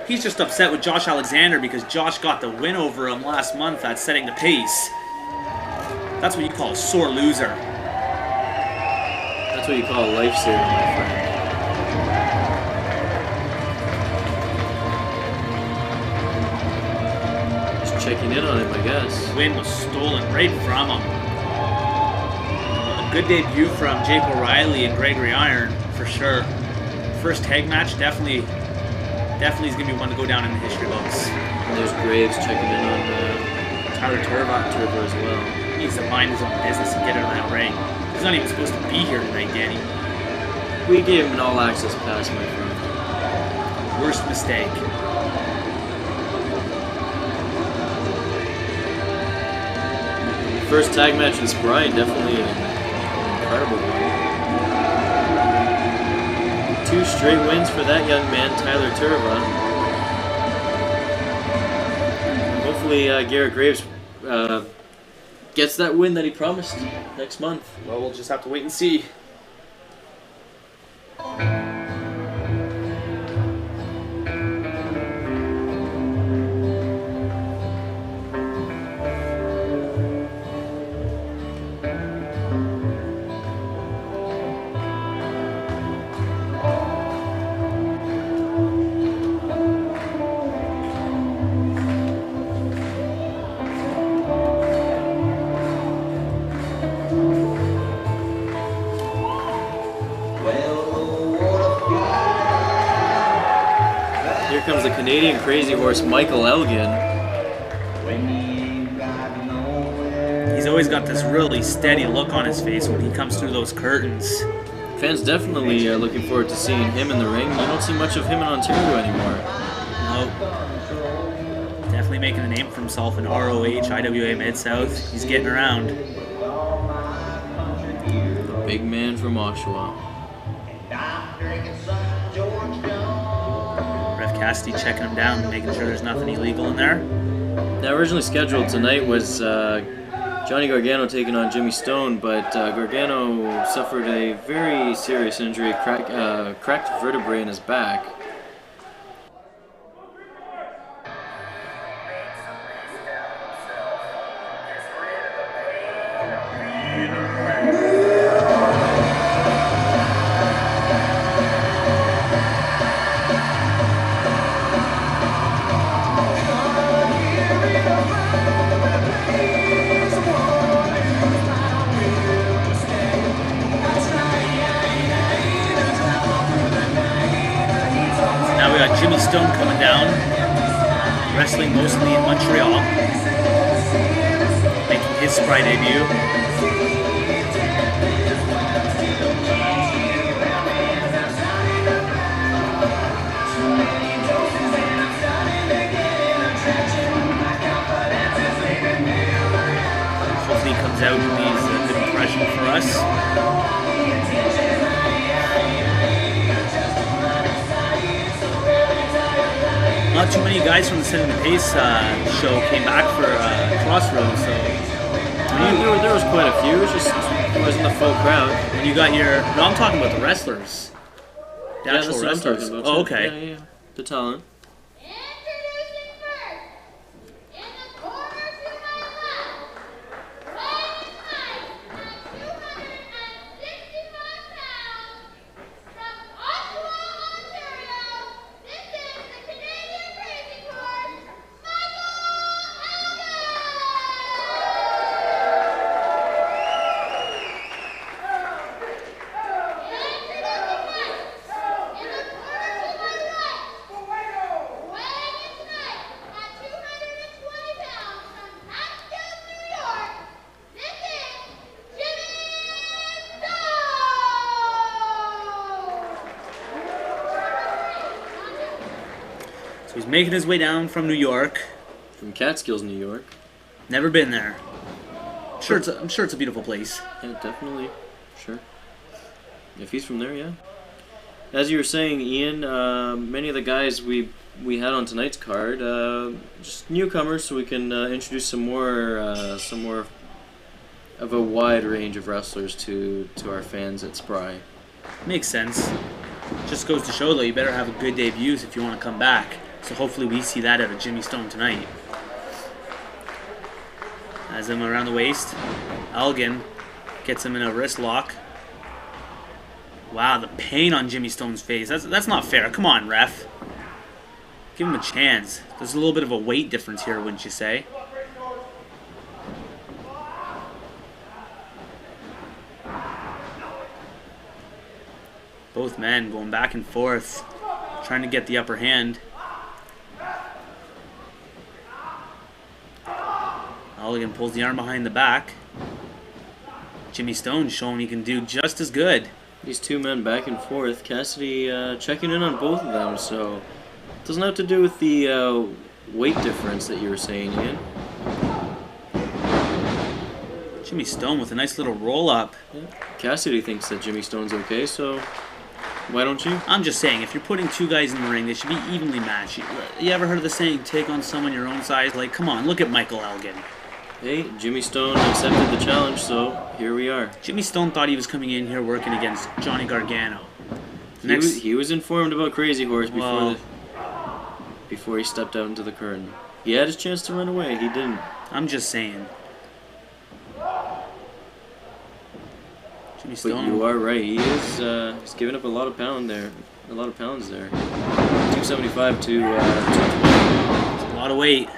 He's just upset with Josh Alexander because Josh got the win over him last month at setting the pace. That's what you call a sore loser. That's what you call a lifesaver, my friend. Just checking in on him, I guess. The win was stolen right from him. A good debut from Jake O'Reilly and Gregory Iron, for sure. First tag match, definitely is going to be one to go down in the history books. And there's Graves checking in on Tyler Turba Turbo as well. He needs to mind his own business and get out of that ring. He's not even supposed to be here tonight, Danny. We gave him an all-access pass, my friend. Worst mistake. First tag match in SPRY, definitely an incredible one. 2 straight wins for that young man, Tyler Turba. Hopefully Garrett Graves gets that win that he promised next month. Well, we'll just have to wait and see. comes the Canadian crazy horse, Michael Elgin. He's always got this really steady look on his face when he comes through those curtains. Fans definitely looking forward to seeing him in the ring. You don't see much of him in Ontario anymore. Nope. Definitely making a name for himself in ROH, IWA Mid-South. He's getting around. The big man from Oshawa. Ref Cassidy checking him down, making sure there's nothing illegal in there. Now, originally scheduled tonight was Johnny Gargano taking on Jimmy Stone, but Gargano suffered a very serious injury, cracked vertebrae in his back. Jimmy Stone coming down, wrestling mostly in Montreal, making his SPRY debut. Hopefully he comes out and leaves a good impression for us. Not too many guys from the Setting the Pace show came back for Crossroads, so there was quite a few. It wasn't the full crowd. When you got your, no, I'm talking about the wrestlers. The Yeah, actual that's what I'm wrestlers. talking about. Oh, okay. Yeah. The talent. Introducing first, in the corner to my left, weighing in height at 265 pounds, from Oshawa, Ontario, this is the Canadian Crazy Horse, Michael Elgin! So he's making his way down from New York. From Catskills, New York. Never been there. I'm sure it's a beautiful place. Yeah, definitely. Sure. If he's from there, yeah. As you were saying, Ian, many of the guys we had on tonight's card, just newcomers, so we can introduce some more of a wide range of wrestlers to our fans at SPRY. Makes sense. Just goes to show, though, you better have a good debuts if you want to come back. So hopefully we see that out of Jimmy Stone tonight. Has him around the waist. Elgin gets him in a wrist lock. Wow, the pain on Jimmy Stone's face. That's not fair. Come on, ref. Give him a chance. There's a little bit of a weight difference here, wouldn't you say? Both men going back and forth, trying to get the upper hand. Elgin pulls the arm behind the back. Jimmy Stone showing he can do just as good. These two men back and forth. Cassidy checking in on both of them, so it doesn't have to do with the weight difference that you were saying, Ian. Jimmy Stone with a nice little roll up. Yeah. Cassidy thinks that Jimmy Stone's okay, so why don't you? I'm just saying, if you're putting two guys in the ring, they should be evenly matched. You ever heard of the saying, take on someone your own size? Like, come on, look at Michael Elgin. Hey, Jimmy Stone accepted the challenge, so here we are. Jimmy Stone thought he was coming in here working against Johnny Gargano. He was informed about Crazy Horse before he stepped out into the curtain. He had his chance to run away. He didn't. I'm just saying. Jimmy But Stone. you are right. He is. He's giving up a lot of pounds there. 275 to 220. It's a lot of weight.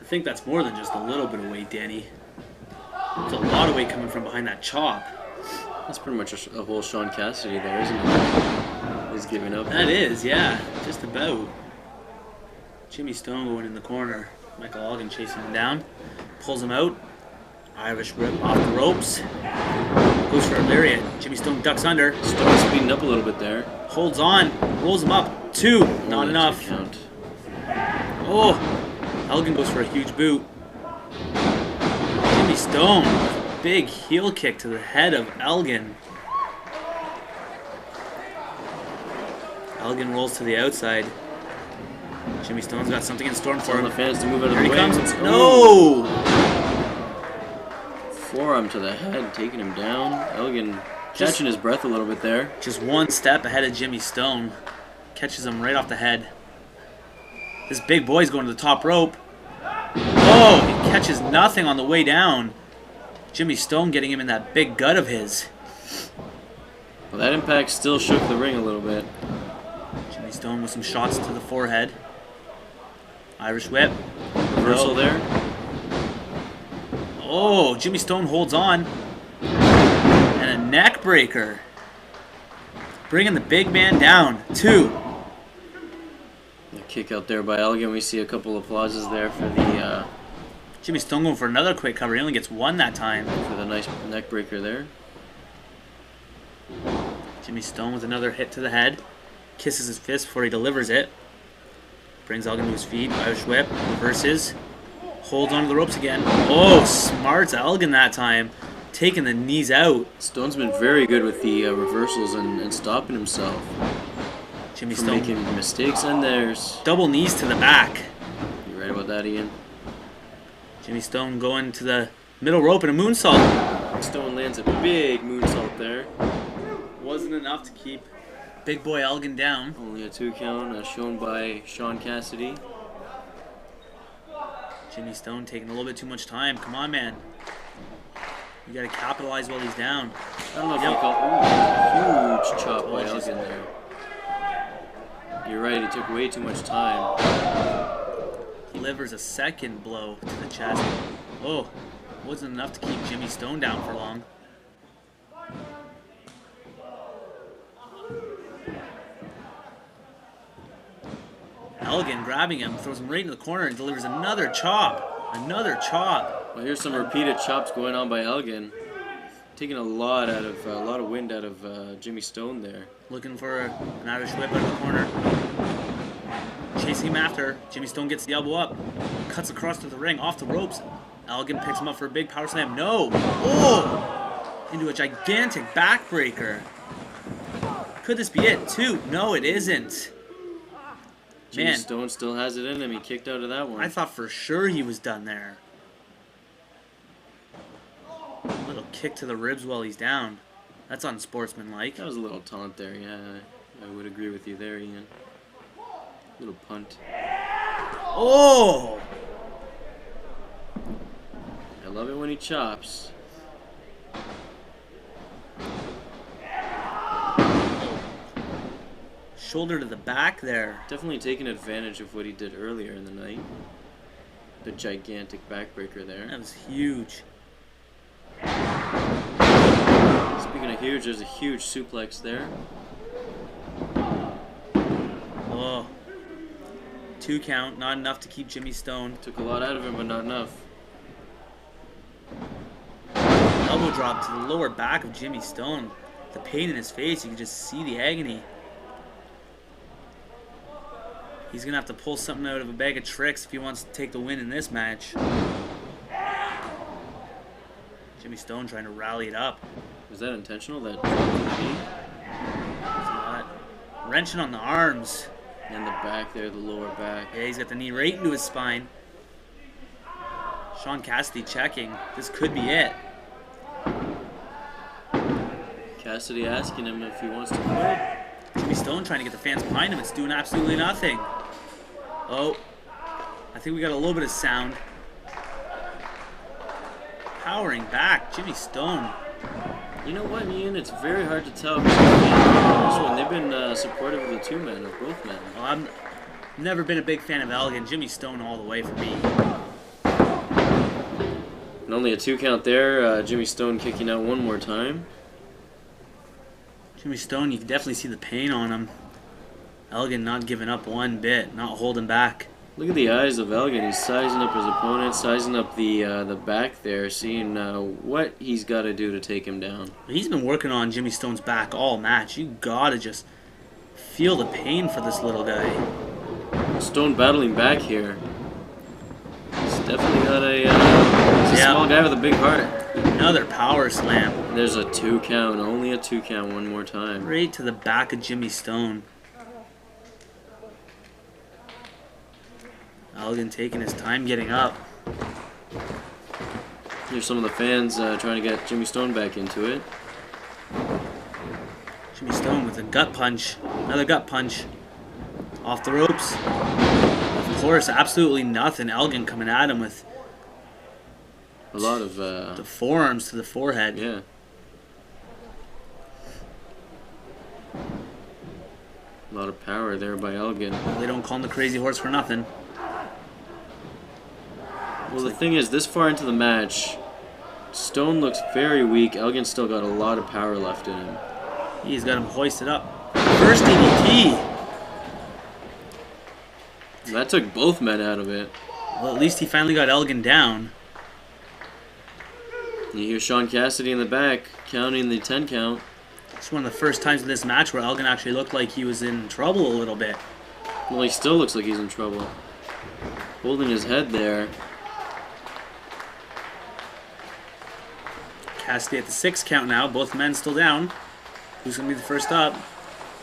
I think that's more than just a little bit of weight, Danny. There's a lot of weight coming from behind that chop. That's pretty much a whole Sean Cassidy there, isn't it? He's giving up. That is, yeah, just about. Jimmy Stone going in the corner. Michael Elgin chasing him down. Pulls him out. Irish whip off the ropes. Goes for a lariat. Jimmy Stone ducks under. Stone speeding up a little bit there. Holds on. Rolls him up. 2. Not Only enough. 2 count. Oh! Elgin goes for a huge boot. Jimmy Stone with a big heel kick to the head of Elgin. Elgin rolls to the outside. Jimmy Stone's got something in store for Telling him. the fans to move out of Here the he way. comes. Oh. No! Forearm to the head, taking him down. Elgin Just- catching his breath a little bit there. Just one step ahead of Jimmy Stone. Catches him right off the head. This big boy's going to the top rope. Oh, he catches nothing on the way down. Jimmy Stone getting him in that big gut of his. Well, that impact still shook the ring a little bit. Jimmy Stone with some shots to the forehead. Irish whip. Reversal No. there. Oh, Jimmy Stone holds on. And a neck breaker. Bringing the big man down. 2. A kick out there by Elgin. We see a couple applauses there for the Jimmy Stone going for another quick cover. He only gets 1 that time. nice neck breaker there. Jimmy Stone with another hit to the head. Kisses his fist before he delivers it. Brings Elgin to his feet. Irish whip. Reverses. Holds onto the ropes again. Oh, smarts Elgin that time. Taking the knees out. Stone's been very good with the reversals and stopping himself Jimmy from Stone. making mistakes. And there's... Double knees to the back. You're right about that, Ian. Jimmy Stone going to the middle rope and a moonsault. Stone lands a big moonsault there. Wasn't enough to keep big boy Elgin down. Only a 2 count as shown by Sean Cassidy. Jimmy Stone taking a little bit too much time. Come on, man. You gotta capitalize while he's down. I don't know if Yep. you call... Ooh, huge chop by Told you Elgin there. You're right, he took way too much time. Delivers a second blow to the chest. Oh, wasn't enough to keep Jimmy Stone down for long. Elgin grabbing him, throws him right into the corner and delivers another chop. Another chop. Well, here's some repeated chops going on by Elgin. Taking a lot of wind out of Jimmy Stone there. Looking for an Irish whip out of the corner. Chasing him after. Jimmy Stone gets the elbow up. Cuts across to the ring, off the ropes. Elgin picks him up for a big power slam. No! Oh! Into a gigantic backbreaker. Could this be it? 2. No, it isn't. Jimmy Man, Stone still has it in him. He kicked out of that one. I thought for sure he was done there. Little kick to the ribs while he's down. That's unsportsmanlike. That was a little taunt there, yeah. I would agree with you there, Ian. Little punt. Oh! I love it when he chops. Shoulder to the back there. Definitely taking advantage of what he did earlier in the night. The gigantic backbreaker there. That was huge. Speaking of huge, there's a huge suplex there. Oh. 2 count, not enough to keep Jimmy Stone. Took a lot out of him, but not enough. Elbow drop to the lower back of Jimmy Stone. The pain in his face, you can just see the agony. He's going to have to pull something out of a bag of tricks if he wants to take the win in this match. Jimmy Stone trying to rally it up. Was that intentional? That Wrenching on the arms. and the back there, the lower back. Yeah, he's got the knee right into his spine. Sean Cassidy checking. This could be it. Cassidy asking him if he wants to quit. Jimmy Stone trying to get the fans behind him. It's doing absolutely nothing. Oh, I think we got a little bit of sound. Powering back, Jimmy Stone. You know what, Ian? It's very hard to tell. This one, they've been supportive of the 2 men, of both men. Well, I've never been a big fan of Elgin. Jimmy Stone all the way for me. Only a 2 count there. Jimmy Stone kicking out one more time. Jimmy Stone, you can definitely see the pain on him. Elgin not giving up one bit, not holding back. Look at the eyes of Elgin. He's sizing up his opponent, sizing up the back there, seeing what he's got to do to take him down. He's been working on Jimmy Stone's back all match. You gotta just feel the pain for this little guy. Stone battling back here. He's definitely got he's a small guy with a big heart. Another power slam. There's a 2 count, only a 2 count one more time. Right to the back of Jimmy Stone. Elgin taking his time getting up. Here's some of the fans trying to get Jimmy Stone back into it. Jimmy Stone with a gut punch. Another gut punch. Off the ropes. Of course, absolutely nothing. Elgin coming at him with a lot of the forearms to the forehead. Yeah. A lot of power there by Elgin. Well, they don't call him the crazy horse for nothing. Well, the thing is, this far into the match, Stone looks very weak. Elgin's still got a lot of power left in him. He's got him hoisted up. First DDT. That took both men out of it. Well, at least he finally got Elgin down. You hear Sean Cassidy in the back counting the 10 count. It's one of the first times in this match where Elgin actually looked like he was in trouble a little bit. Well, he still looks like he's in trouble. Holding his head there. Cassidy at the 6 count now. Both men still down. Who's going to be the first up?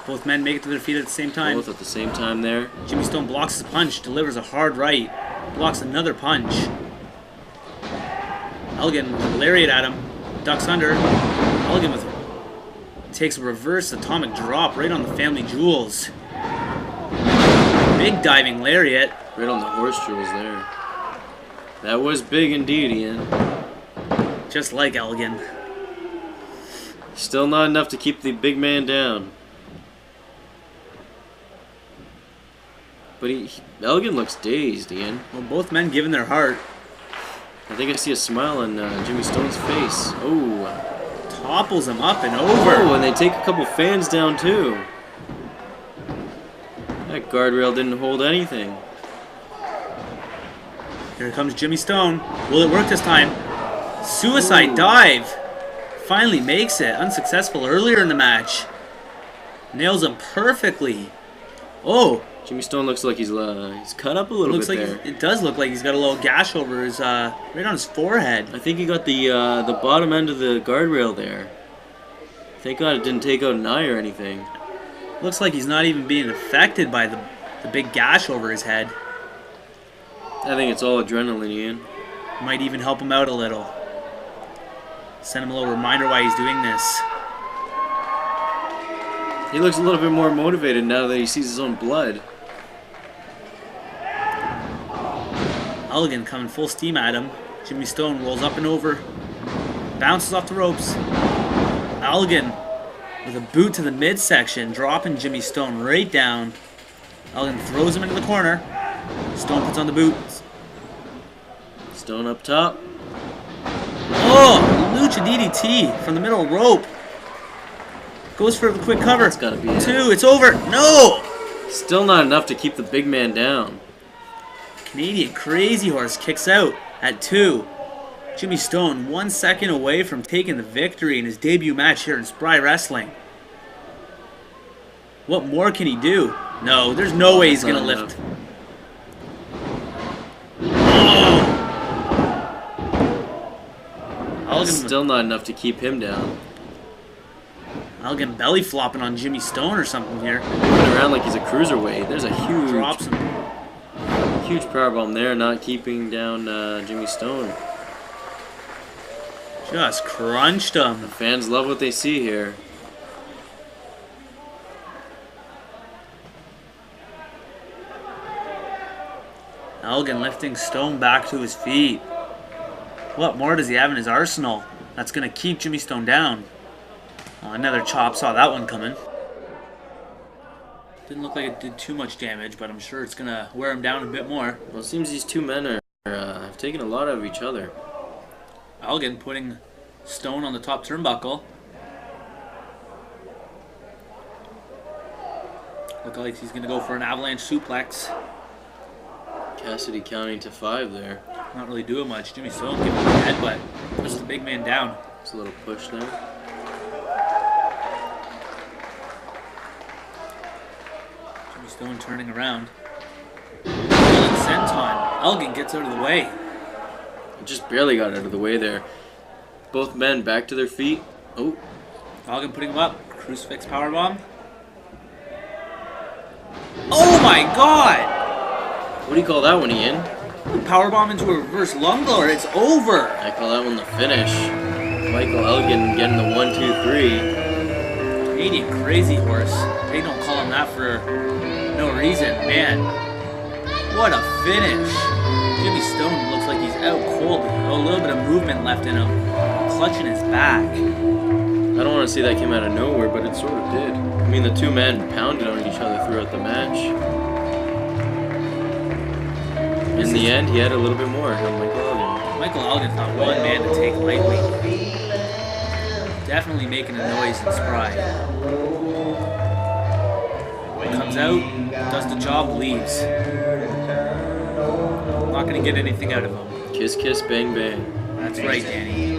Both men make it to their feet at the same time. Both at the same time there. Jimmy Stone blocks his punch, delivers a hard right, blocks another punch. Elgin with a lariat at him, ducks under. Elgin takes a reverse atomic drop right on the family jewels. Big diving lariat. Right on the horse jewels there. That was big indeed, Ian. Just like Elgin. Still not enough to keep the big man down. But Elgin looks dazed, Ian. Well, both men giving their heart. I think I see a smile on Jimmy Stone's face. Oh. Topples him up and over. Oh, and they take a couple fans down too. That guardrail didn't hold anything. Here comes Jimmy Stone. Will it work this time? Suicide dive. Finally makes it. Unsuccessful earlier in the match. Nails him perfectly. Oh. Jimmy Stone looks like he's cut up a little bit there. It does look like he's got a little gash over his, right on his forehead. I think he got the bottom end of the guardrail there. Thank God it didn't take out an eye or anything. Looks like he's not even being affected by the big gash over his head. I think it's all adrenaline, Ian. Might even help him out a little. Send him a little reminder why he's doing this. He looks a little bit more motivated now that he sees his own blood. Elgin coming full steam at him. Jimmy Stone rolls up and over. Bounces off the ropes. Elgin with a boot to the midsection, dropping Jimmy Stone right down. Elgin throws him into the corner. Stone puts on the boot. Stone up top. Oh, Lucha DDT from the middle rope. Goes for the quick cover. That's gotta be it. 2, it's over. No! Still not enough to keep the big man down. Canadian Crazy Horse kicks out at 2. Jimmy Stone 1 second away from taking the victory in his debut match here in SPRY Wrestling. What more can he do? No, there's no way he's gonna lift. Oh! Still not enough to keep him down. Elgin belly flopping on Jimmy Stone or something here. Moving around like he's a cruiserweight. There's a Drops him. huge powerbomb there, not keeping down Jimmy Stone. Just crunched him. The fans love what they see here. Elgin lifting Stone back to his feet. What more does he have in his arsenal that's going to keep Jimmy Stone down? Oh, another chop. Saw that one coming. Didn't look like it did too much damage, but I'm sure it's going to wear him down a bit more. Well, it seems these two men have taken a lot out of each other. Elgin putting Stone on the top turnbuckle. Looks like he's going to go for an avalanche suplex. Cassidy counting to 5 there. Not really doing much. Jimmy Stone giving him a headbutt. Pushes the big man down. It's a little push there. Jimmy Stone turning around. Senton. Elgin gets out of the way. Just barely got out of the way there. Both men back to their feet. Oh, Elgin putting him up. Crucifix powerbomb. Oh my god! what do you call that one, Ian? Powerbomb into a reverse lung blower. It's over. I call that one the finish. Michael Elgin getting the 1, 2, 3. Canadian Crazy Horse. They don't call him that for no reason. Man, what a finish. Jimmy Stone looks like he's out cold. A little bit of movement left in him. Clutching his back. I don't want to say that came out of nowhere, but it sort of did. I mean, the two men pounded on each other throughout the match. In the end, he had a little bit more than Michael Elgin. Michael Elgin's not one man to take lightly. Definitely making a noise in SPRY. Comes out, does the job, leaves. Not going to get anything out of him. Kiss, kiss, bang, bang. That's right, Danny.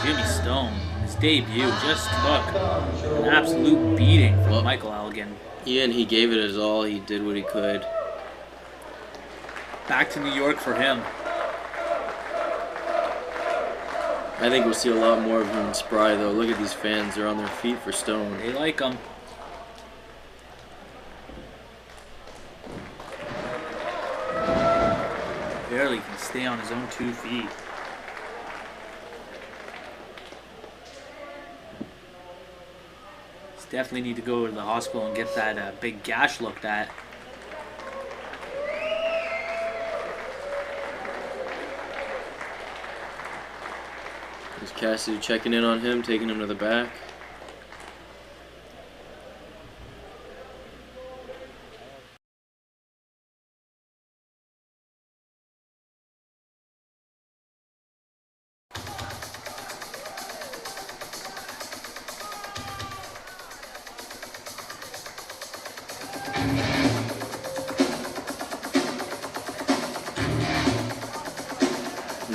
Jimmy Stone, his debut, just took an absolute beating from Michael Elgin. Ian, he gave it his all. He did what he could. Back to New York for him. I think we'll see a lot more of him in SPRY, though. Look at these fans. They're on their feet for Stone. They like him. Barely can stay on his own 2 feet. He's definitely need to go to the hospital and get that big gash looked at. There's Cassidy checking in on him, taking him to the back.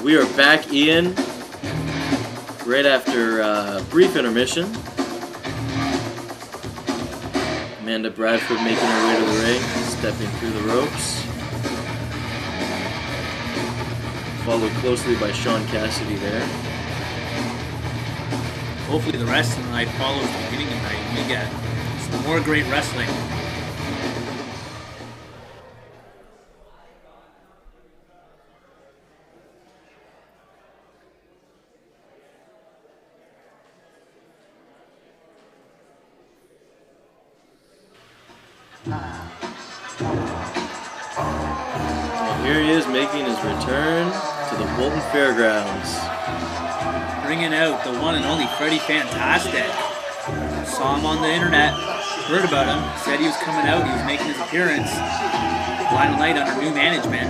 We are back, Ian, right after a brief intermission. Amanda Bradford making her way to the ring, stepping through the ropes. Followed closely by Sean Cassidy there. Hopefully the rest of the night follows the beginning of the night. We get some more great wrestling. And here he is making his return to the Bolton Fairgrounds. Bringing out the one and only Freddie Fantastic. Saw him on the internet, heard about him, said he was coming out, he was making his appearance. Final night under new management.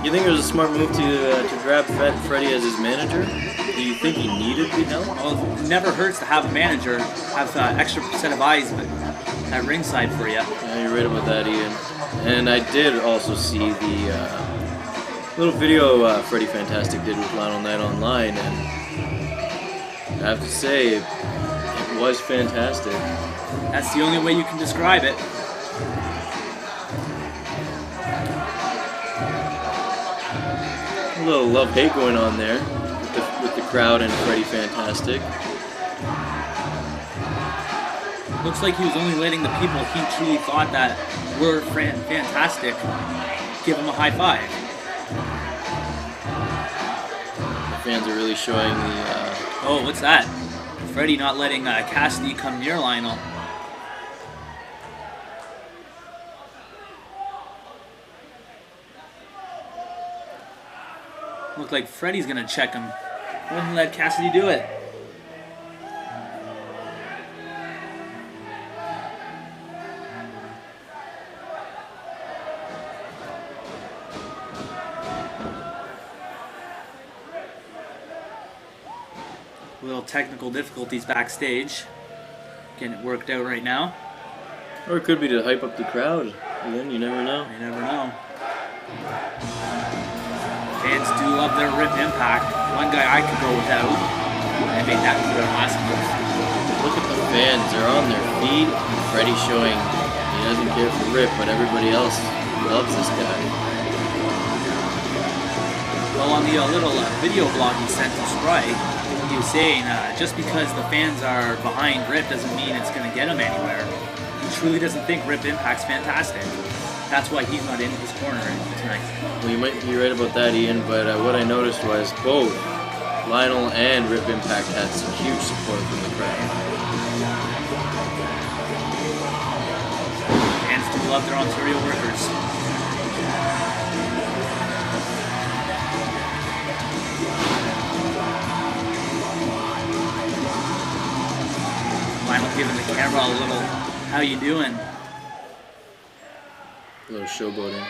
You think it was a smart move to grab Freddie as his manager? Do you think he needed the help? Well, it never hurts to have a manager, have an extra set of eyes at ringside for you. Yeah, you're right about that, Ian. And I did also see the little video Freddie Fantastic did with Lionel Knight online, and I have to say, it was fantastic. That's the only way you can describe it. A little love-hate going on there with the crowd and Freddie Fantastic. Looks like he was only letting the people he truly thought that were fantastic give him a high five. The fans are really showing the... Oh, what's that? Freddie not letting Cassidy come near Lionel. Look like Freddie's gonna check him. Wouldn't let Cassidy do it. Little technical difficulties backstage. Getting it worked out right now. Or it could be to hype up the crowd. Again, you never know. You never know. Fans do love their Rip Impact. One guy I could go without. I made that clear last month. Look at the fans. They're on their feet. Freddie showing he doesn't care for Rip, but everybody else loves this guy. Well, on the little video blog he sent to SPRY, he was saying just because the fans are behind Rip doesn't mean it's going to get him anywhere. He truly doesn't think Rip Impact's fantastic. That's why he's not in his corner tonight. Well, you might be right about that, Ian, but what I noticed was both Lionel and Rip Impact had some huge support from the crowd. Fans do love their Ontario workers. Lionel giving the camera a little, how you doing? A little showboating.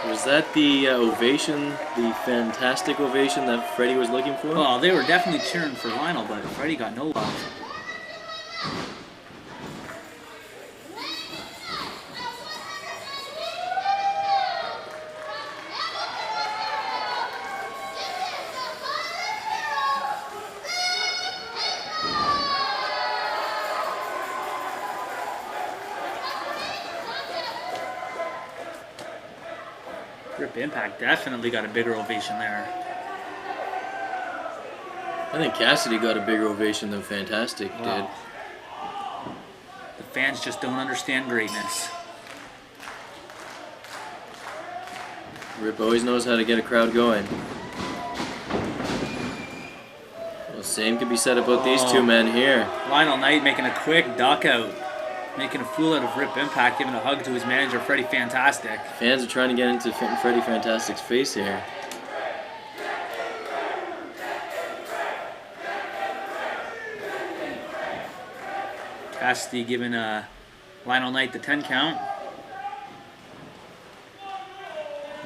Was that the ovation, the fantastic ovation that Freddie was looking for? Well, they were definitely cheering for Lionel, but Freddie got no love. Rip Impact definitely got a bigger ovation there. I think Cassidy got a bigger ovation than Fantastic did. The fans just don't understand greatness. Rip always knows how to get a crowd going. Well, same could be said about these two men here. Lionel Knight making a quick duck out. Making a fool out of Rip Impact, giving a hug to his manager, Freddie Fantastic. Fans are trying to get into Freddie Fantastic's face here. Cassidy giving Lionel Knight the 10 count.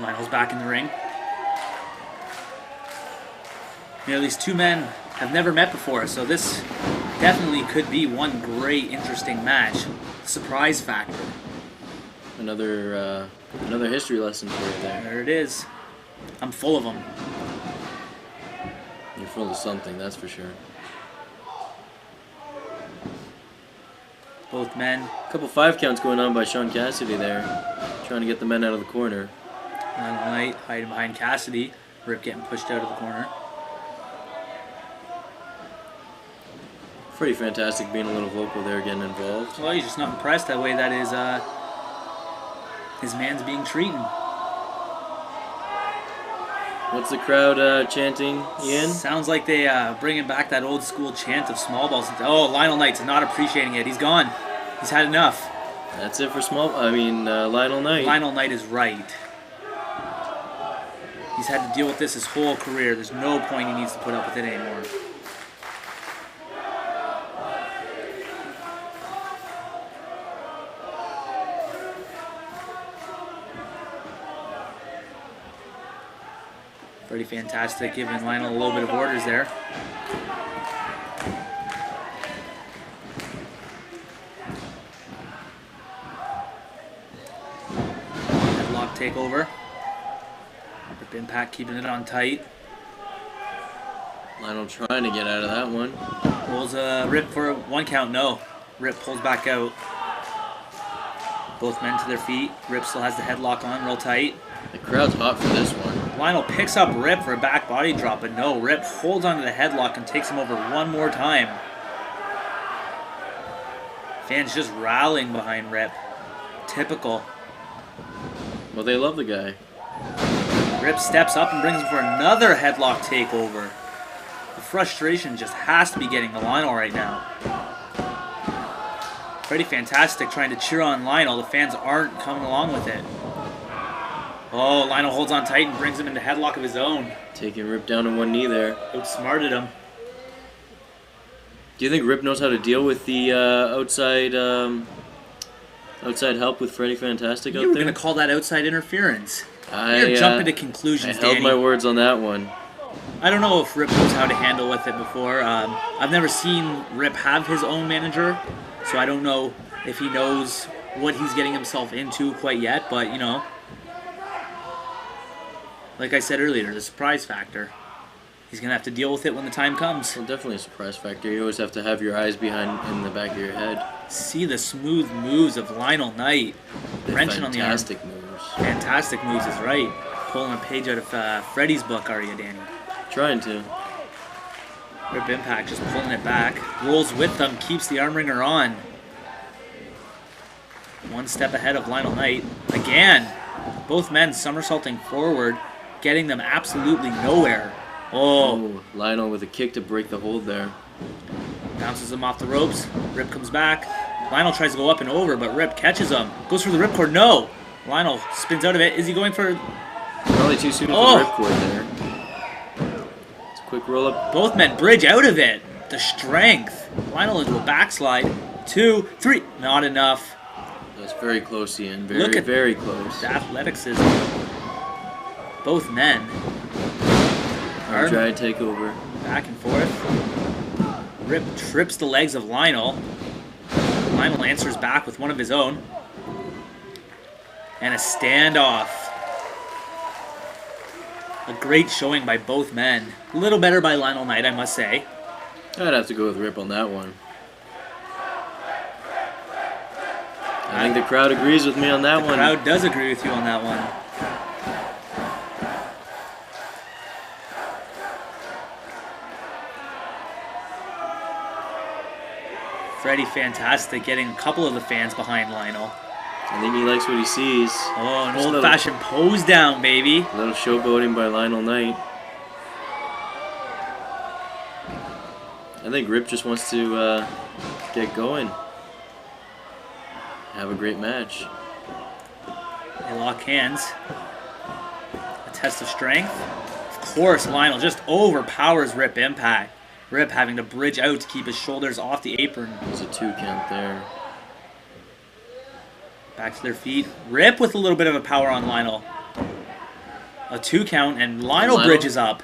Lionel's back in the ring. You know, these two men have never met before, so this definitely could be one great, interesting match. Surprise factor. Another history lesson for you there. There it is. I'm full of them. You're full of something, that's for sure. Both men. A couple 5 counts going on by Sean Cassidy there. Trying to get the men out of the corner. Lionel Knight hiding behind Cassidy. Rip getting pushed out of the corner. Pretty fantastic being a little vocal there, getting involved. Well, he's just not impressed that way that his man's being treated. What's the crowd chanting, Ian? Sounds like they bringing back that old school chant of small balls. Oh, Lionel Knight's not appreciating it. He's gone. He's had enough. That's it for Lionel Knight. Lionel Knight is right. He's had to deal with this his whole career. There's no point he needs to put up with it anymore. Pretty fantastic, giving Lionel a little bit of orders there. Headlock takeover. Rip Impact keeping it on tight. Lionel trying to get out of that one. Pulls Rip for a 1 count, no. Rip pulls back out. Both men to their feet. Rip still has the headlock on, real tight. The crowd's hot for this one. Lionel picks up Rip for a back body drop, but no, Rip holds onto the headlock and takes him over one more time. Fans just rallying behind Rip. Typical. Well, they love the guy. Rip steps up and brings him for another headlock takeover. The frustration just has to be getting to Lionel right now. Pretty fantastic trying to cheer on Lionel. The fans aren't coming along with it. Oh, Lionel holds on tight and brings him into headlock of his own. Taking Rip down on one knee there. Outsmarted him. Do you think Rip knows how to deal with the outside help with Freddy Fantastic out You were there? going to call that outside interference. You're jumping to conclusions, I held Danny. my words on that one. I don't know if Rip knows how to handle with it before. I've never seen Rip have his own manager, so I don't know if he knows what he's getting himself into quite yet, but, you know, like I said earlier, the surprise factor. He's going to have to deal with it when the time comes. Well, definitely a surprise factor. You always have to have your eyes behind in the back of your head. See the smooth moves of Lionel Knight. Wrenching on the arm. Fantastic moves. Fantastic moves is right. Pulling a page out of Freddy's book, are you, Danny? Trying to. Rip Impact just pulling it back. Rolls with them, keeps the arm wringer on. One step ahead of Lionel Knight. Again, both men somersaulting forward, getting them absolutely nowhere. Oh, Lionel with a kick to break the hold there. Bounces him off the ropes. Rip comes back. Lionel tries to go up and over, but Rip catches him. Goes for the ripcord. No! Lionel spins out of it. Is he going for... Probably too soon for the ripcord there. It's a quick roll up. Both men bridge out of it. The strength. Lionel into a backslide. 2, 3. Not enough. That's very close, Ian. Very close. The athleticism. Both men. Try to take over. Back and forth. Rip trips the legs of Lionel. Lionel answers back with one of his own. And a standoff. A great showing by both men. A little better by Lionel Knight, I must say. I'd have to go with Rip on that one. I think the crowd agrees with me on that one. The crowd does agree with you on that one. Freddy Fantastic getting a couple of the fans behind Lionel. I think he likes what he sees. Oh, an old-fashioned pose down, baby. A little showboating by Lionel Knight. I think Rip just wants to get going. Have a great match. They lock hands. A test of strength. Of course, Lionel just overpowers Rip Impact. Rip having to bridge out to keep his shoulders off the apron. There's a 2 count there. Back to their feet. Rip with a little bit of a power on Lionel. A 2 count, and Lionel bridges up.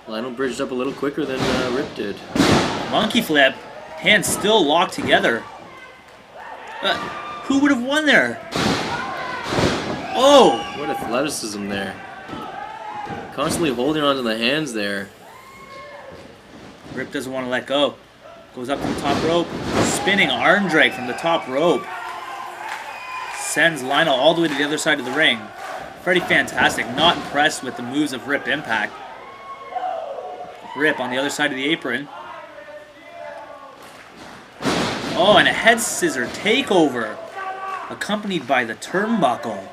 Lionel bridged up a little quicker than Rip did. Monkey flip. Hands still locked together. Who would have won there? Oh! What athleticism there. Constantly holding onto the hands there. Rip doesn't want to let go. Goes up to the top rope. Spinning arm drag from the top rope. Sends Lionel all the way to the other side of the ring. Freddy Fantastic not impressed with the moves of Rip Impact. Rip on the other side of the apron. Oh, and a head scissor takeover. Accompanied by the turnbuckle.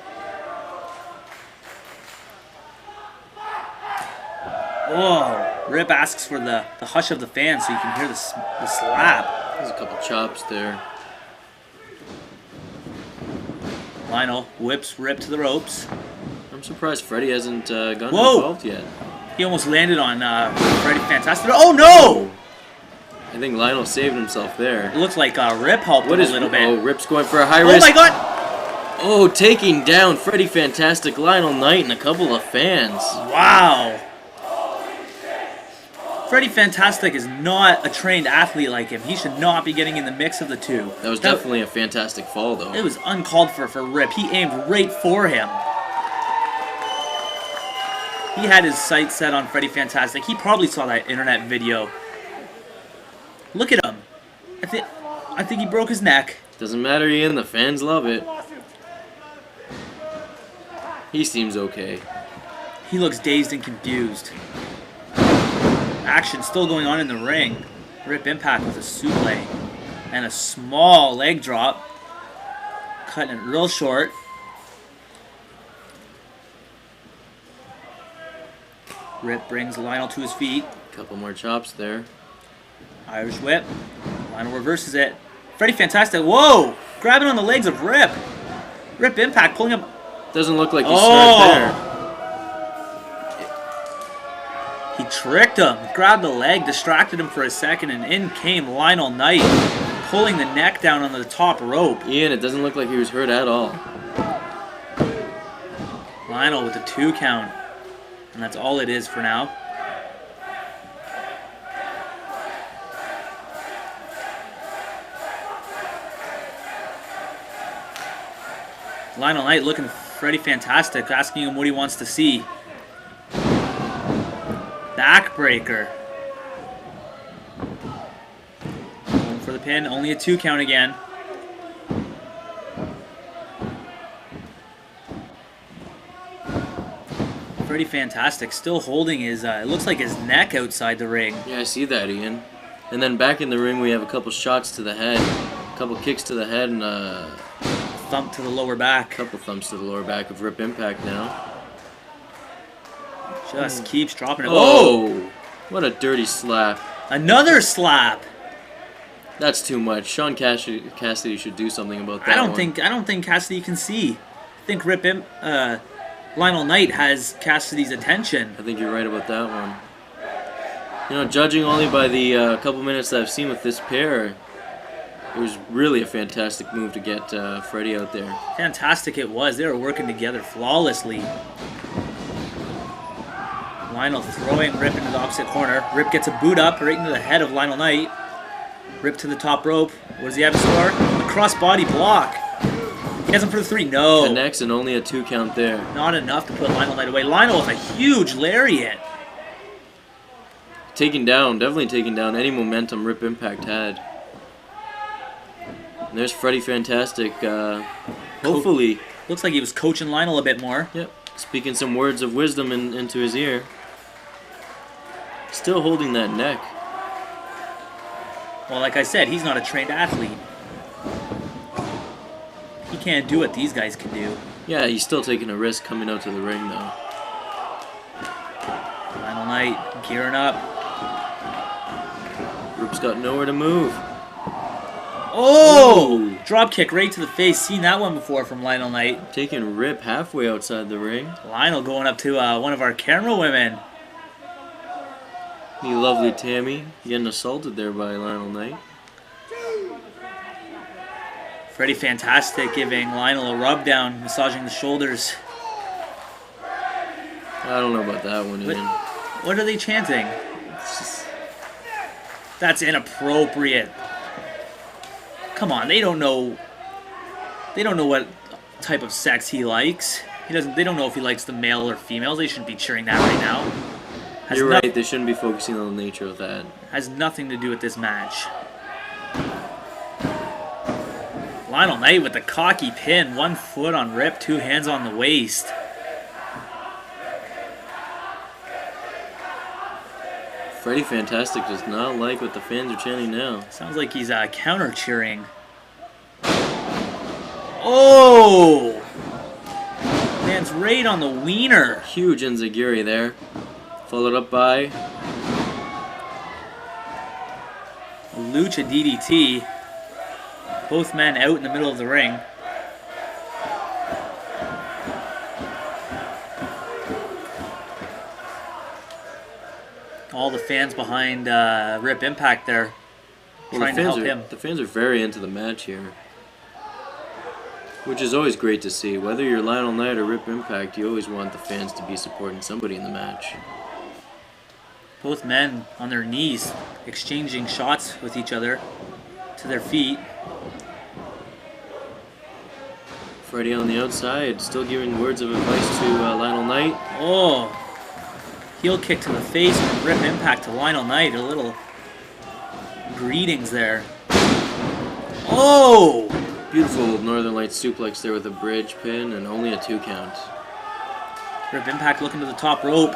Oh, Rip asks for the hush of the fans so you can hear the slap. There's a couple chops there. Lionel whips Rip to the ropes. I'm surprised Freddy hasn't gotten Whoa! involved yet. He almost landed on Freddy Fantastic. Oh no! I think Lionel saved himself there. It looks like Rip helped him a little bit. Oh, Rip's going for a high Oh risk. my god! Oh, taking down Freddy Fantastic, Lionel Knight, and a couple of fans. Wow. Freddy Fantastic is not a trained athlete like him. He should not be getting in the mix of the two. That was definitely a fantastic fall, though. It was uncalled for Rip. He aimed right for him. He had his sights set on Freddy Fantastic. He probably saw that internet video. Look at him. I think he broke his neck. Doesn't matter, Ian. The fans love it. He seems okay. He looks dazed and confused. Action still going on in the ring. Rip Impact with a suplex and a small leg drop. Cutting it real short. Rip brings Lionel to his feet. Couple more chops there. Irish whip. Lionel reverses it. Freddie Fantastic. Whoa! Grabbing on the legs of Rip. Rip Impact pulling up. Doesn't look like he's Oh! smart there. He tricked him. Grabbed the leg, distracted him for a second, and in came Lionel Knight, pulling the neck down on the top rope. Ian, it doesn't look like he was hurt at all. Lionel with the 2 count. And that's all it is for now. Lionel Knight looking Freddie Fantastic, asking him what he wants to see. Backbreaker. Going for the pin, only a 2 count again. Freddie Fantastic still holding his, it looks like his neck outside the ring. Yeah, I see that, Ian. And then back in the ring, we have a couple shots to the head, a couple kicks to the head, and a Thump to the lower back. couple thumps to the lower back of Rip Impact now. Just keeps dropping it. Oh! What a dirty slap. Another slap. That's too much. Sean Cassidy should do something about that. I don't think Cassidy can see. I think Lionel Knight has Cassidy's attention. I think you're right about that one. You know, judging only by the couple minutes that I've seen with this pair, it was really a fantastic move to get Freddie out there. Fantastic it was. They were working together flawlessly. Lionel throwing Rip into the opposite corner. Rip gets a boot up right into the head of Lionel Knight. Rip to the top rope. What does he have in store? A crossbody block. He has him for the 3. No. Connects and only a 2 count there. Not enough to put Lionel Knight away. Lionel with a huge lariat. Definitely taking down any momentum Rip Impact had. And there's Freddie Fantastic. Hopefully. Looks like he was coaching Lionel a bit more. Yep. Speaking some words of wisdom into his ear. Still holding that neck. Well, like I said, he's not a trained athlete. He can't do what these guys can do. Yeah, he's still taking a risk coming out to the ring, though. Lionel Knight gearing up. Rip's got nowhere to move. Oh! Ooh. Drop kick right to the face. Seen that one before from Lionel Knight. Taking Rip halfway outside the ring. Lionel going up to one of our camera women. The lovely Tammy getting assaulted there by Lionel Knight. Freddie Fantastic giving Lionel a rub down, massaging the shoulders. I don't know about that one, Ian. What are they chanting? That's inappropriate. Come on, they don't know. They don't know what type of sex he likes. They don't know if he likes the male or females. They shouldn't be cheering that right now. You're right. They shouldn't be focusing on the nature of that. Has nothing to do with this match. Lionel Knight with the cocky pin. 1 foot on Rip, 2 hands on the waist. Freddie Fantastic does not like what the fans are chanting now. Sounds like he's counter cheering. Oh! Man's right on the wiener. Huge enziguri there. Followed up by Lucha DDT. Both men out in the middle of the ring. All the fans behind Rip Impact there, trying to help him. The fans are very into the match here, which is always great to see. Whether you're Lionel Knight or Rip Impact, you always want the fans to be supporting somebody in the match. Both men on their knees, exchanging shots with each other to their feet. Freddie on the outside, still giving words of advice to Lionel Knight. Oh, heel kick to the face from Rip Impact to Lionel Knight. A little greetings there. Oh! Beautiful Northern Lights suplex there with a bridge pin and only a 2 count. Rip Impact looking to the top rope.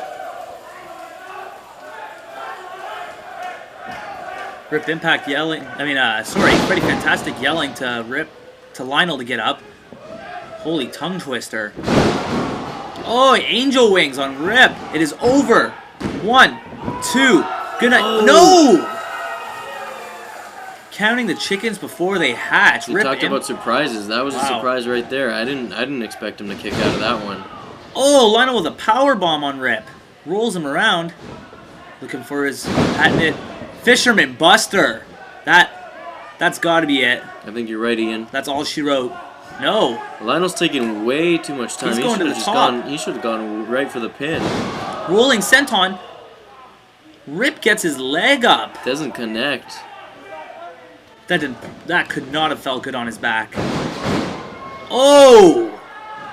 Rip Impact yelling, Freddie Fantastic yelling to Lionel to get up. Holy tongue twister. Oh, angel wings on Rip. It is over. 1, 2, Good night. Oh. No! Counting the chickens before they hatch. You Rip talked about surprises. That was a Wow. surprise right there. I didn't expect him to kick out of that one. Oh, Lionel with a power bomb on Rip. Rolls him around. Looking for his patented Fisherman Buster. That's got to be it. I think you're right, Ian. That's all she wrote. No. Lionel's taking way too much time. He's going to the just top. He should have gone right for the pin. Rolling senton. Rip gets his leg up. Doesn't connect. That could not have felt good on his back. Oh!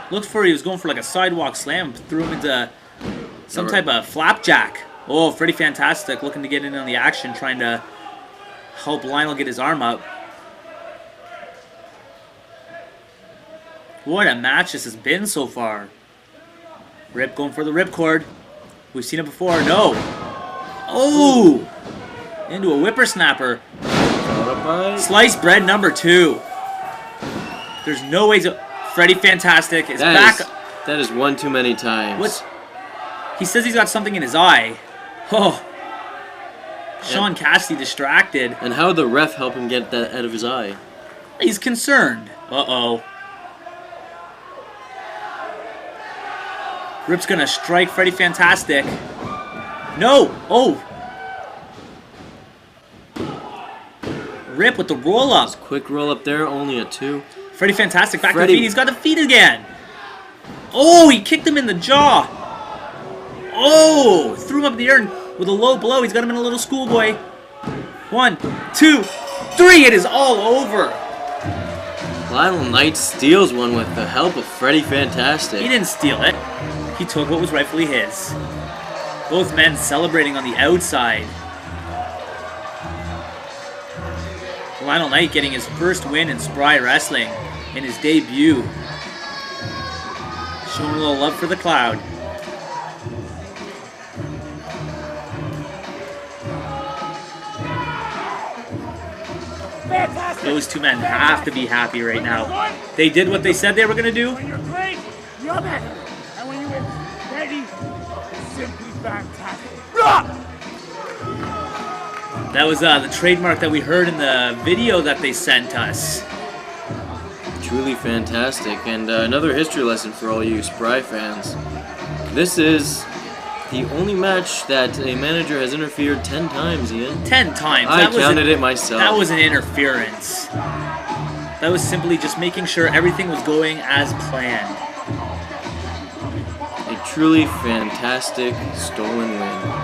Looked for he was going for like a sidewalk slam. Threw him into some type of flapjack. Oh, Freddy Fantastic looking to get in on the action, trying to help Lionel get his arm up. What a match this has been so far. Rip going for the ripcord. We've seen it before. No. Oh! Into a whippersnapper. Sliced bread number 2. There's no way to... Freddy Fantastic is back. That is one too many times. What? He says he's got something in his eye. Oh. Sean Cassidy distracted. And how did the ref help him get that out of his eye? He's concerned. Uh-oh. Rip's gonna strike Freddy Fantastic. No! Oh! Rip with the roll-up. Quick roll up there, only a 2. Freddy Fantastic back to the feet. He's got the feet again. Oh, he kicked him in the jaw. Oh, threw him up in the air with a low blow. He's got him in a little schoolboy. 1, 2, 3. It is all over. Lionel Knight steals one with the help of Freddy Fantastic. He didn't steal it. He took what was rightfully his. Both men celebrating on the outside. Lionel Knight getting his first win in SPRY Wrestling in his debut. Showing a little love for the Cloud. Fantastic! Those two men have to be happy right now. They did what they said they were going to do. When you're great, you're better. And when you win, ready, simply fantastic. That was the trademark that we heard in the video that they sent us. Truly fantastic. And another history lesson for all you SPRY fans. This is the only match that a manager has interfered 10 times, Ian. 10 times. I counted it myself. That was an interference. That was simply just making sure everything was going as planned. A truly fantastic stolen win.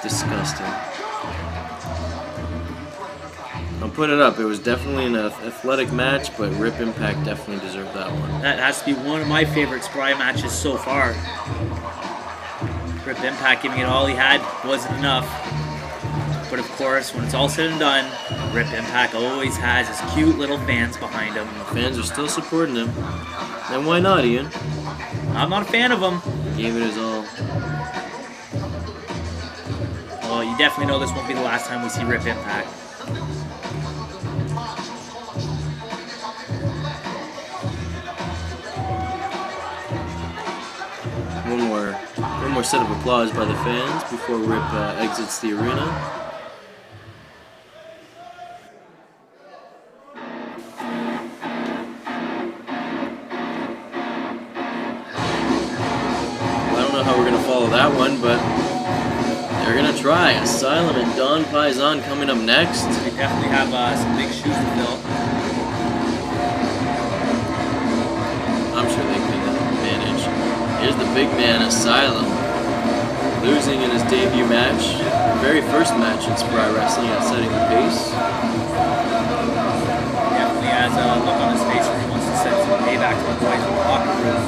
Disgusting. I'll put it up. It was definitely an athletic match, but Rip Impact definitely deserved that one. That has to be one of my favorite SPRY matches so far. Rip Impact giving it all he had wasn't enough. But of course, when it's all said and done, Rip Impact always has his cute little fans behind him. The fans are still supporting him. And why not, Ian? I'm not a fan of him. Gave it his all. Well, you definitely know this won't be the last time we see Rip Impact. One more set of applause by the fans before Rip exits the arena. Well, I don't know how we're gonna follow that one, but they're gonna try. Asylum and Don Paisan coming up next. They definitely have some big shoes to fill. I'm sure they could manage. Here's the big man, Asylum, losing in his debut match. Very first match in SPRY Wrestling at setting the pace. Definitely has a look on his face where he wants to send some payback to the boys in the locker room.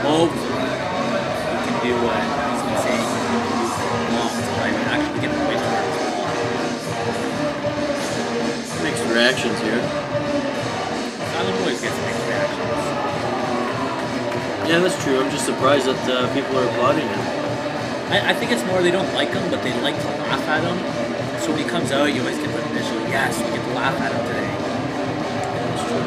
Oh, he can do what he's been saying for a long time and actually get the win. Mixed reactions here. Silent Boys gets mixed reactions. Yeah, that's true. I'm just surprised that people are applauding him. I think it's more they don't like him, but they like to laugh at him. So when he comes out, you always get the initial, yes, we get to laugh at him today. That's true.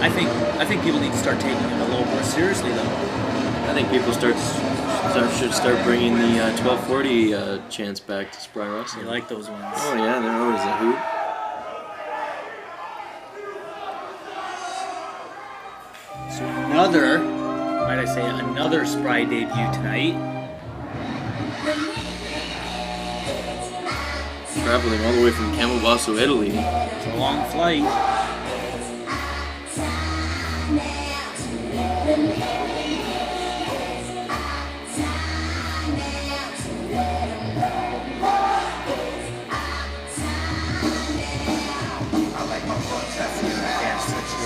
I think people need to start taking him a little more seriously, though. I think people should start bringing the 1240 chants back to SPRY I Wrestling. like those ones. Oh yeah, they're always a hoot. So another SPRY debut tonight. Traveling all the way from Campobasso, Italy. It's a long flight.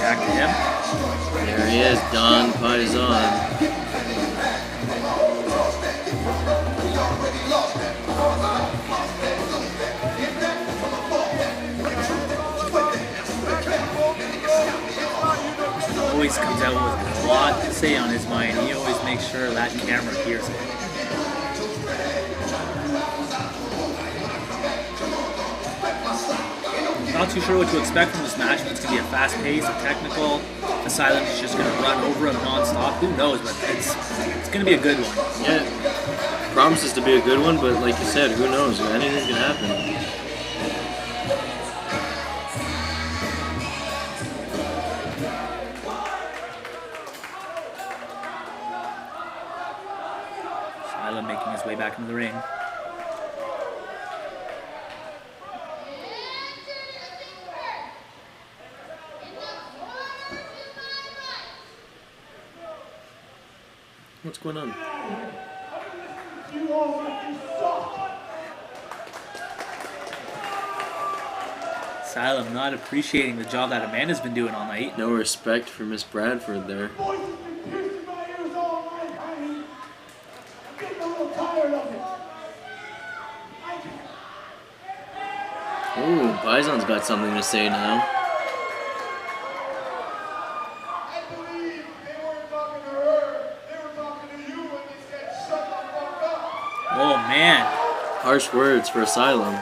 Back to him. There he is, Don Paisan. Always comes out with a lot to say on his mind. He always makes sure that camera hears it. Not too sure what to expect from this match. It's going to be a fast-paced, technical. Asylum is just going to run over him non-stop. Who knows? But it's going to be a good one. Yeah, promises to be a good one, but like you said, who knows? Anything can happen. Asylum making his way back into the ring. What's going on? Asylum not appreciating the job that Amanda's been doing all night. No respect for Miss Bradford there. Ooh, Bison's got something to say now. Oh man. Harsh words for Asylum.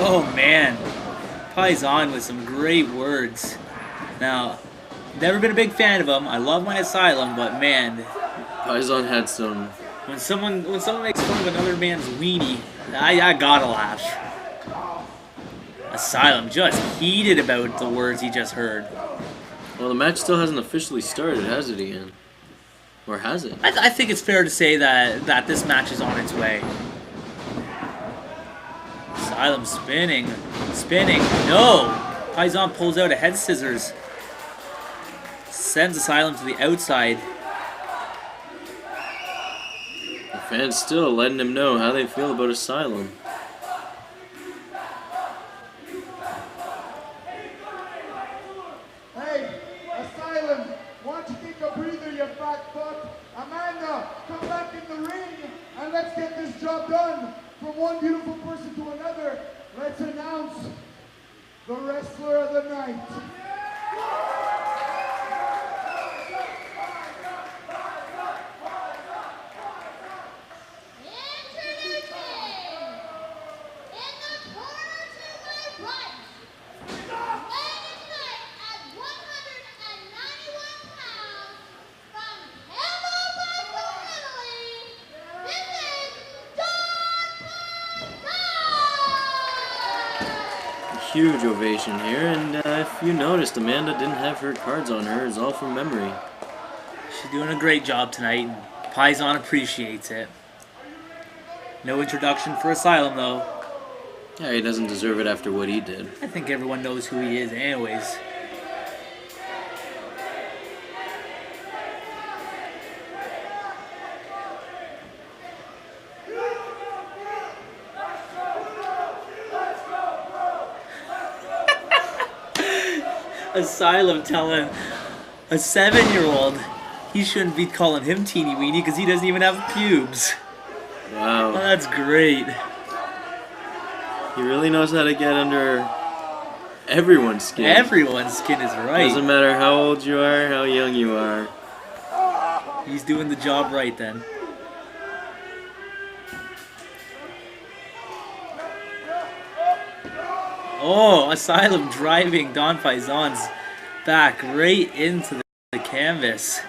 Oh man, Paisan with some great words. Now, never been a big fan of him. I love my Asylum, but man, Paisan had some. when someone makes fun of another man's weenie, I gotta laugh. Asylum just heated about the words he just heard. Well, the match still hasn't officially started, has it, Ian? Or has it? I think it's fair to say that this match is on its way. Asylum spinning. No! Paisan pulls out a head scissors. Sends Asylum to the outside. The fans still letting him know how they feel about Asylum. Hey, Asylum, why don't you take a breather, you fat fuck? Amanda, come back in the ring and let's get this job done. From one beautiful person to another, let's announce the wrestler of the night. Weighing tonight at 191 pounds from huge ovation here, and if you noticed, Amanda didn't have her cards on her. It's all from memory. She's doing a great job tonight, and Paisan appreciates it. No introduction for Asylum, though. Yeah, he doesn't deserve it after what he did. I think everyone knows who he is anyways. Asylum telling a 7-year-old he shouldn't be calling him teeny weeny because he doesn't even have pubes. Wow. Oh, that's great. He really knows how to get under everyone's skin. Everyone's skin is right. Doesn't matter how old you are, how young you are. He's doing the job right then. Oh, Asylum driving Don Paisan's back right into the canvas.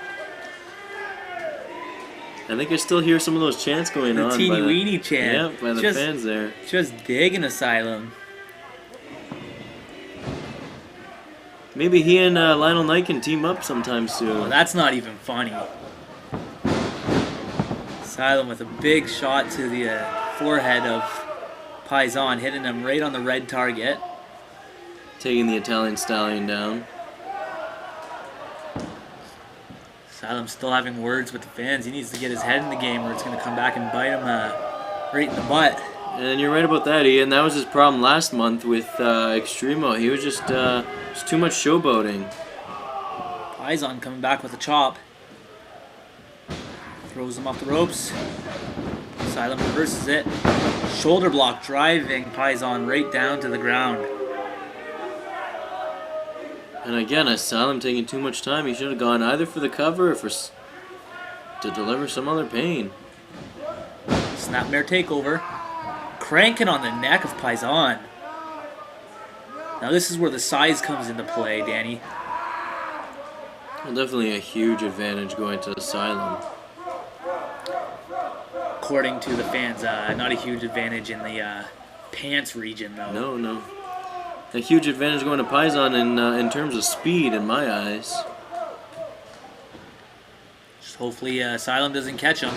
I think I still hear some of those chants going The on. teeny weeny chant. Yeah, by the fans there. Just digging Asylum. Maybe he and Lionel Knight can team up sometime soon. Oh, that's not even funny. Asylum with a big shot to the forehead of Paisan, hitting him right on the red target. Taking the Italian Stallion down. Asylum still having words with the fans. He needs to get his head in the game or it's going to come back and bite him right in the butt. And you're right about that, Ian. That was his problem last month with Extremo. He was just too much showboating. Paisan coming back with a chop. Throws him off the ropes. Asylum reverses it. Shoulder block driving Paisan right down to the ground. And again, Asylum taking too much time. He should have gone either for the cover or to deliver some other pain. Snapmare takeover. Cranking on the neck of Paisan. Now this is where the size comes into play, Danny. Well, definitely a huge advantage going to Asylum. According to the fans, not a huge advantage in the pants region, though. No. A huge advantage going to Paisan in terms of speed, in my eyes. Just hopefully Asylum doesn't catch him.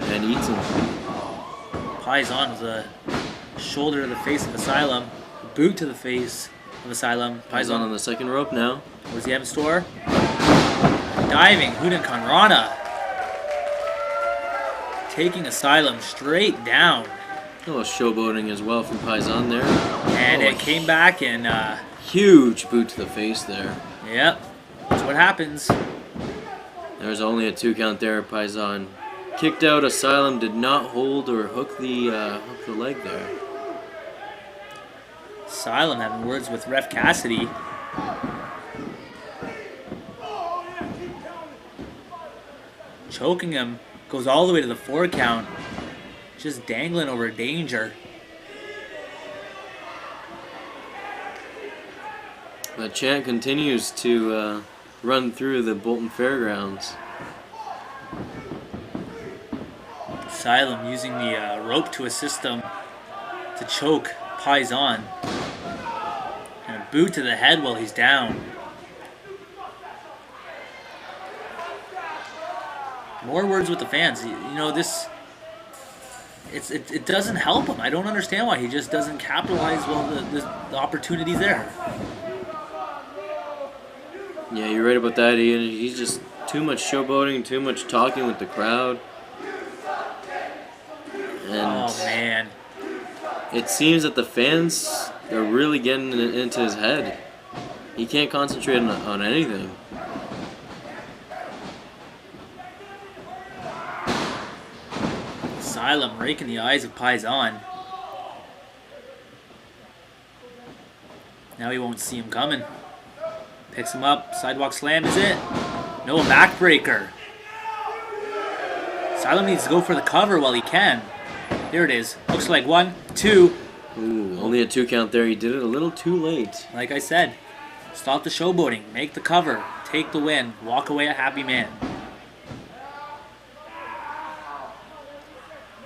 And eats him. Paisan with a shoulder to the face of Asylum. A boot to the face of Asylum. Paisan on the second rope now. What does he have in store? Diving Huracan Rana. Taking Asylum straight down. A little showboating as well from Paisan there. And it came back and... huge boot to the face there. Yep. That's what happens. There was only a 2 count there. Paisan kicked out. Asylum did not hold or hook the leg there. Asylum having words with Ref Cassidy. Choking him. Goes all the way to the 4 count. Just dangling over danger. The chant continues to run through the Bolton Fairgrounds. Asylum using the rope to assist him to choke Paisan. And a boot to the head while he's down. More words with the fans. You know, this... It doesn't help him. I don't understand why he just doesn't capitalize well the opportunities there. Yeah, you're right about that, Ian. He's just too much showboating, too much talking with the crowd. And Oh, man. it seems that the fans are really getting into his head. He can't concentrate on anything. Asylum raking the eyes of Paisan. Now he won't see him coming. Picks him up. Sidewalk slam is it. No, a backbreaker. Asylum needs to go for the cover while he can. Here it is. Looks like 1, 2. Ooh, only a 2 count there. He did it a little too late. Like I said, stop the showboating. Make the cover. Take the win. Walk away a happy man.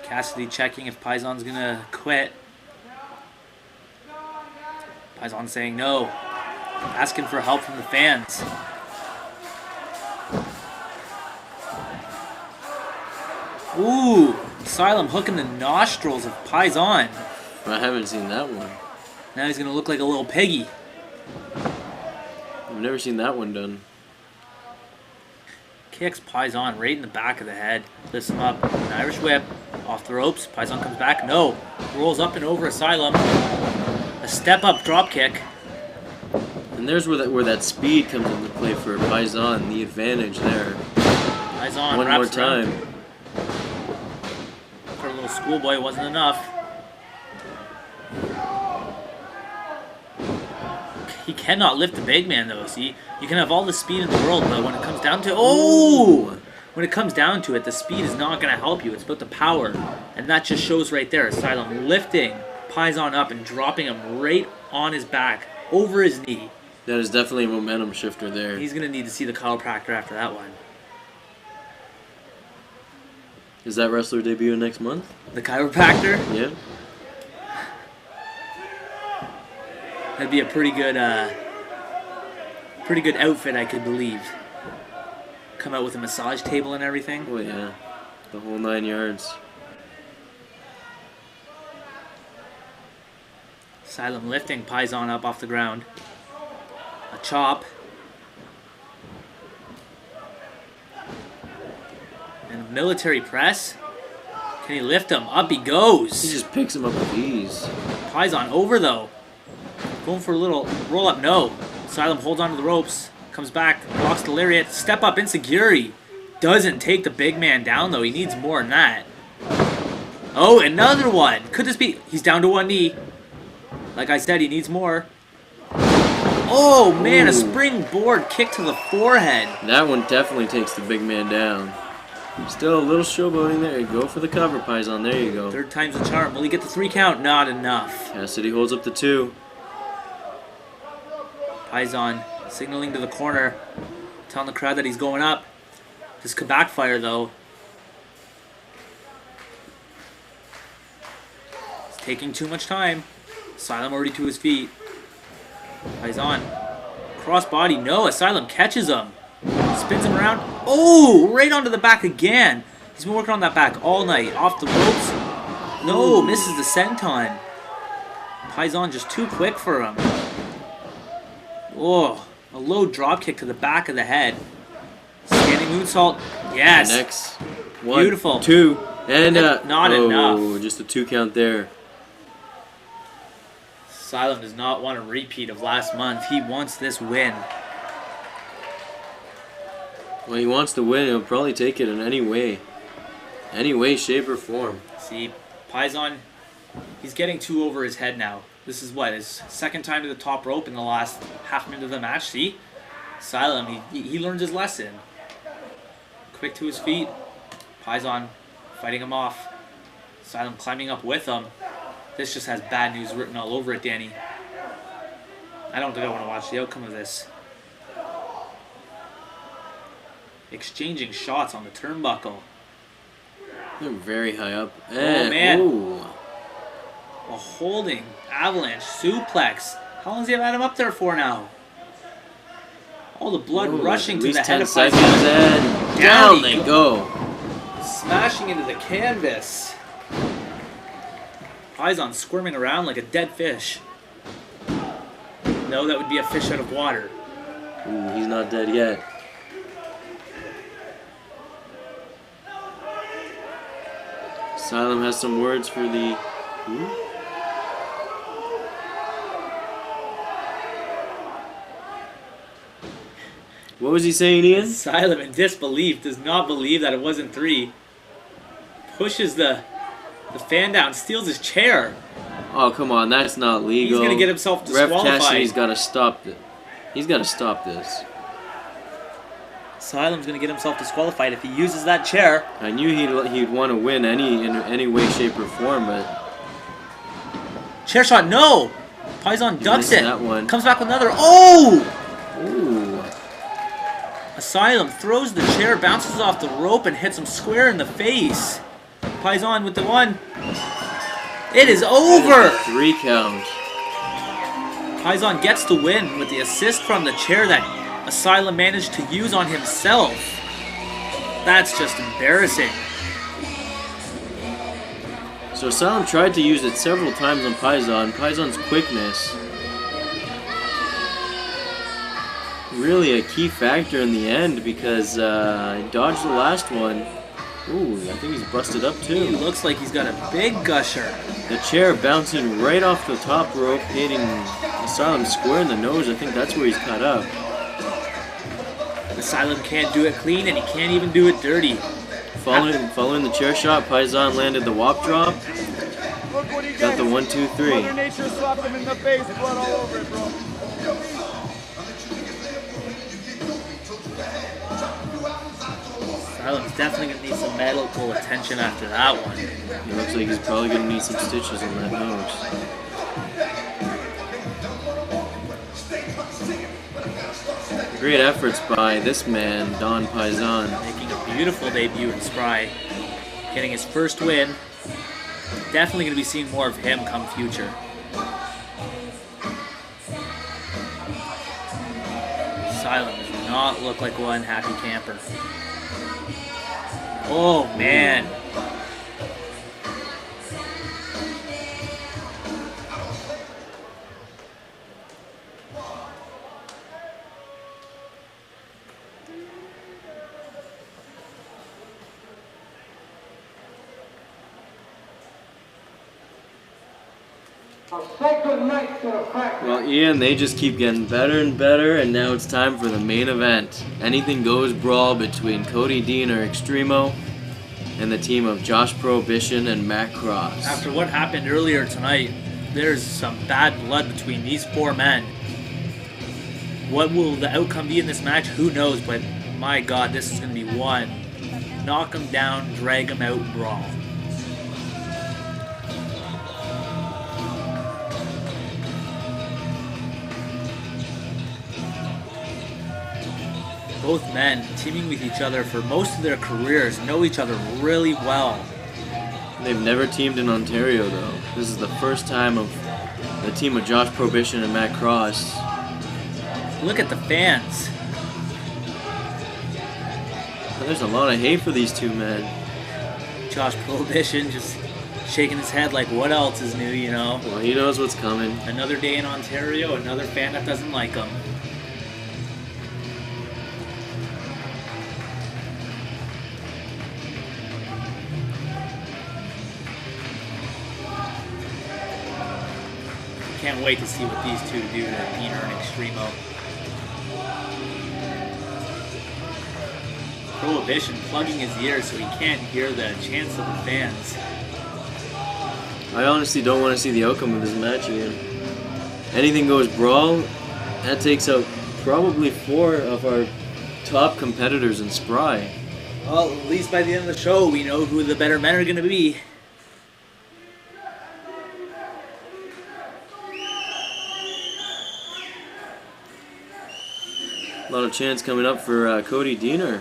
Cassidy checking if Paisan's gonna quit. Paisan saying no. Asking for help from the fans. Ooh, Asylum hooking the nostrils of Paisan. I haven't seen that one. Now he's gonna look like a little piggy. I've never seen that one done. Kicks Paisan right in the back of the head. Lifts him up. An Irish whip. Off the ropes. Paisan comes back. No. Rolls up and over Asylum. A step up drop kick. And there's where that speed comes into play for Paisan. The advantage there. Paisan One more time. For a little schoolboy, it wasn't enough. He cannot lift the big man though. See, you can have all the speed in the world, but when it comes down to when it comes down to it, the speed is not going to help you. It's about the power, and that just shows right there. Asylum lifting Paisan up and dropping him right on his back, over his knee. That is definitely a momentum shifter there. He's going to need to see the chiropractor after that one. Is that wrestler debuting next month? The chiropractor? Yeah. That'd be a pretty good outfit, I could believe. Come out with a massage table and everything. Oh yeah, the whole 9 yards. Asylum lifting Paisan up off the ground. A chop. And a military press. Can he lift him? Up he goes. He just picks him up with ease. Paisan over though. Going for a little roll up. No. Asylum holds onto the ropes. Comes back. Blocks the lariat. Step up insecurity. Doesn't take the big man down though. He needs more than that. Oh, another one. Could this be? He's down to one knee. Like I said, he needs more. Oh man, a springboard kick to the forehead. That one definitely takes the big man down. Still a little showboating there. Go for the cover, Paisan. There you go. Third time's the charm. Will he get the 3 count? Not enough. Cassidy holds up the 2. Paisan signaling to the corner, telling the crowd that he's going up. This could backfire though. It's taking too much time. Asylum already to his feet. Paisan. Crossbody. No. Asylum catches him. Spins him around. Oh! Right onto the back again. He's been working on that back all night. Off the ropes. No. Misses the senton. Paisan just too quick for him. Oh. A low drop kick to the back of the head. Standing moonsault. Yes. Next. 1, Beautiful. 2. And not enough. Just a 2 count there. Asylum does not want a repeat of last month. He wants this win. Well, he wants to win. He'll probably take it in any way. Any way, shape, or form. See, Paisan, he's getting too over his head now. This is what, his second time to the top rope in the last half minute of the match. See? Asylum, he learned his lesson. Quick to his feet. Paisan fighting him off. Asylum climbing up with him. This just has bad news written all over it, Danny. I don't think I want to watch the outcome of this. Exchanging shots on the turnbuckle. They're very high up. Oh, man. Ooh. A holding avalanche suplex. How long has he had him up there for now? All the blood rushing to the head of Paisan. And down they go. Smashing into the canvas. Paisan squirming around like a dead fish. No, that would be a fish out of water. Ooh, he's not dead yet. Asylum has some words for the... Ooh. What was he saying, Ian? Asylum in disbelief does not believe that it wasn't 3. Pushes the fan down, steals his chair. Oh, come on, that's not legal. He's going to get himself disqualified. Ref Cassidy's got to stop this. He's got to stop this. Asylum's going to get himself disqualified if he uses that chair. I knew he'd want to win in any way, shape, or form, but... Chair shot, no! Paisan ducks it. That one. Comes back with another. Oh! Ooh. Asylum throws the chair, bounces off the rope, and hits him square in the face. Paisan with the 1. It is over! 3 count. Paisan gets the win with the assist from the chair that Asylum managed to use on himself. That's just embarrassing. So Asylum tried to use it several times on Paisan. Paisan's quickness, really a key factor in the end, because he dodged the last one. Ooh, I think he's busted up He too. looks like he's got a big gusher. The chair bouncing right off the top rope, hitting Asylum square in the nose. I think that's where he's cut up. Asylum can't do it clean, and he can't even do it dirty. Following the chair shot, Paisan landed the wop drop. Got the 1-2-3. Mother Nature slapped him in the face, blood all over it, bro. Asylum's definitely going to need some medical attention after that one. It looks like he's probably going to need some stitches on that nose. Great efforts by this man, Don Paisan. Making a beautiful debut in SPRY. Getting his first win. Definitely going to be seeing more of him come future. Asylum does not look like one happy camper. Oh, man. Say good night to the practice. Well, Ian, they just keep getting better and better, and now it's time for the main event. Anything goes brawl between Cody Dean or Extremo and the team of Josh Prohibition and Matt Cross. After what happened earlier tonight, there's some bad blood between these four men. What will the outcome be in this match? Who knows, but my God, this is going to be one knock him down, drag him out brawl. Both men teaming with each other for most of their careers, know each other really well. They've never teamed in Ontario, though. This is the first time of the team of Josh Prohibition and Matt Cross. Look at the fans. There's a lot of hate for these two men. Josh Prohibition just shaking his head like, what else is new, you know? Well, he knows what's coming. Another day in Ontario, another fan that doesn't like him. Can't wait to see what these two do to Diener and Extremo. Prohibition plugging his ears so he can't hear the chants of the fans. I honestly don't want to see the outcome of this match again. Anything goes brawl, that takes out probably 4 of our top competitors in SPRY. Well, at least by the end of the show, we know who the better men are going to be. A lot of chance coming up for Cody Diener.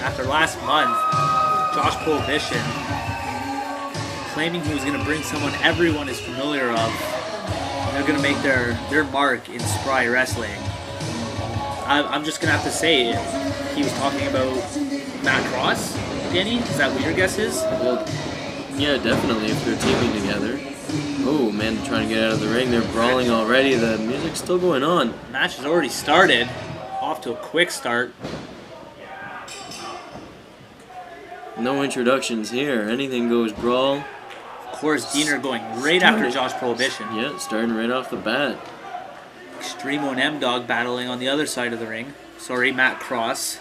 After last month, Josh Prohibition claiming he was going to bring someone everyone is familiar of. They're going to make their mark in SPRY wrestling. I'm just going to have to say, he was talking about Matt Cross, Danny? Is that what your guess is? Well, yeah, definitely, if they're teaming together. Oh, man, they're trying to get out of the ring. They're brawling already. The music's still going on. The match has already started. Off to a quick start. No introductions here. Anything goes brawl. Of course, Diener going right after Josh Prohibition. Yeah, starting right off the bat. Extremo and M-Dog battling on the other side of the ring. Sorry, Matt Cross.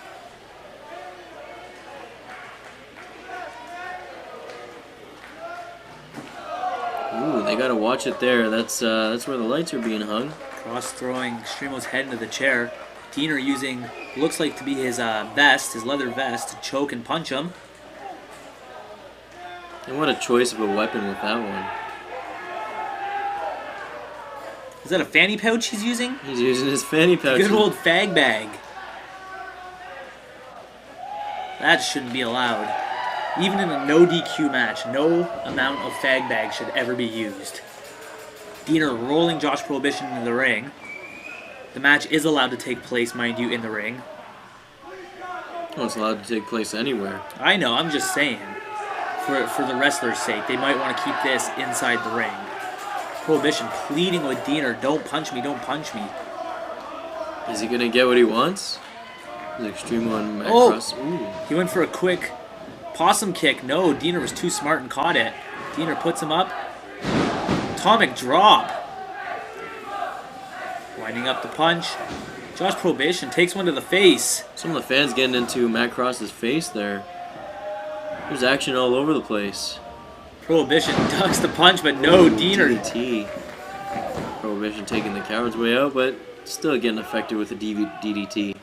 Ooh, they gotta watch it there. That's where the lights are being hung. Cross throwing Extremo's head into the chair. Diener using, looks like to be his vest, his leather vest, to choke and punch him. And what a choice of a weapon with that one. Is that a fanny pouch he's using? He's using his fanny pouch. Good old fag bag. That shouldn't be allowed. Even in a no DQ match, no amount of fag bag should ever be used. Diener rolling Josh Prohibition into the ring. The match is allowed to take place, mind you, in the ring. Well, it's allowed to take place anywhere. I know, I'm just saying. For the wrestler's sake, they might want to keep this inside the ring. Prohibition pleading with Diener, don't punch me, don't punch me. Is he going to get what he wants? His Extreme One Matt Oh! Cross. Ooh. He went for a quick possum kick. No, Diener was too smart and caught it. Diener puts him up. Atomic drop. Winding up the punch. Josh Prohibition takes one to the face. Some of the fans getting into Matt Cross's face there. There's action all over the place. Prohibition ducks the punch, but no, Diener. DDT. Prohibition taking the coward's way out, but still getting affected with the DDT.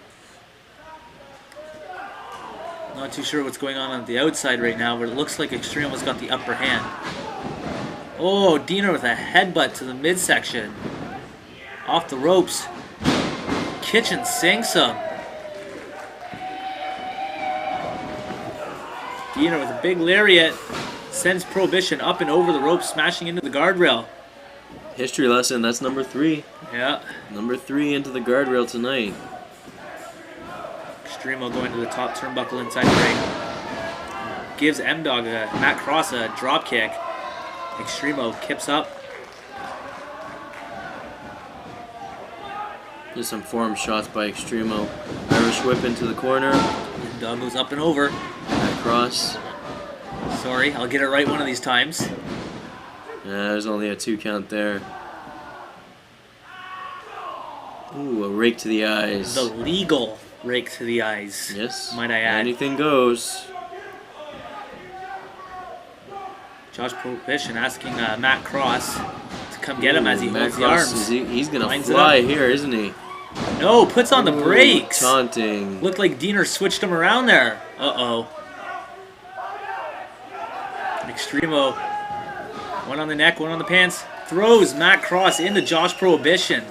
Not too sure what's going on the outside right now, but it looks like Extremo's got the upper hand. Oh, Diener with a headbutt to the midsection. Off the ropes. Kitchen sinks him. Diener with a big lariat sends Prohibition up and over the ropes, smashing into the guardrail. History lesson, that's number 3. Yeah. Number 3 into the guardrail tonight. Extremo going to the top turnbuckle inside the ring. Gives M-Dog Matt Cross a drop kick. Extremo kips up. There's some forearm shots by Extremo. Irish whip into the corner. M-Dog goes up and over. Matt Cross. Sorry, I'll get it right one of these times. Yeah, there's only a 2 count there. Ooh, a rake to the eyes. The legal rake to the eyes. Yes. Might I add. Anything goes. Josh Prohibition asking Matt Cross to come get him as he Matt holds the Cross, arms. he's going to Lines it fly up. here, isn't he? No, puts on the Ooh, brakes. Taunting. Looked like Diener switched him around there. Uh-oh. Extremo. One on the neck, one on the pants. Throws Matt Cross into Josh Prohibition.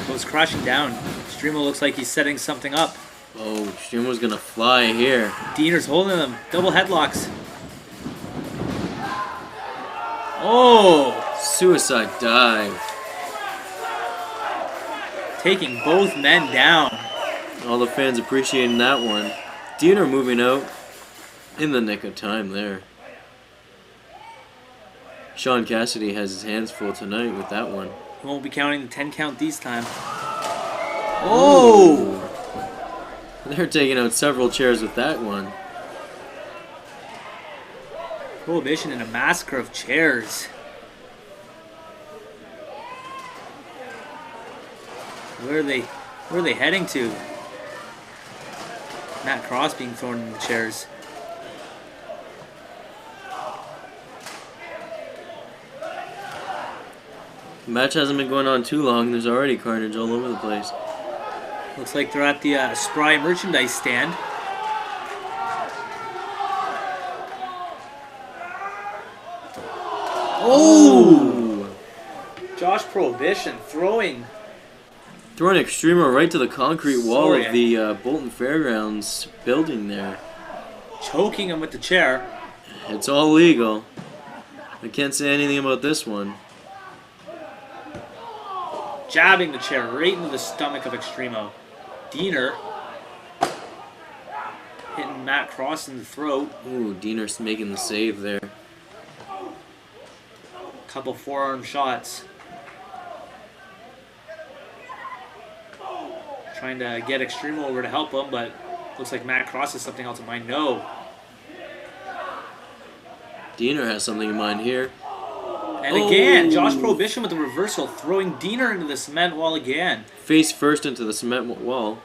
Goes crashing down. Extremo looks like he's setting something up. Oh, Extremo's going to fly here. Diener's holding him. Double headlocks. Oh! Suicide dive. Taking both men down. All the fans appreciating that one. Diener moving out in the nick of time there. Sean Cassidy has his hands full tonight with that one. He won't be counting the 10 count this time. Oh! They're taking out several chairs with that one. Prohibition in a massacre of chairs. Where are they heading to? Matt Cross being thrown in the chairs. The match hasn't been going on too long. There's already carnage all over the place. Looks like they're at the SPRY merchandise stand. Oh! Josh Prohibition throwing Extremo right to the concrete wall Sorry. of the Bolton Fairgrounds building there. choking him with the chair. It's all legal. I can't say anything about this one. Jabbing the chair right into the stomach of Extremo. Diener hitting Matt Cross in the throat. Ooh, Diener's making the save there. Couple forearm shots. Trying to get Extremo over to help him, but looks like Matt Cross has something else in mind. No. Diener has something in mind here. And again, Josh Prohibition with the reversal, throwing Diener into the cement wall again. Face first into the cement wall.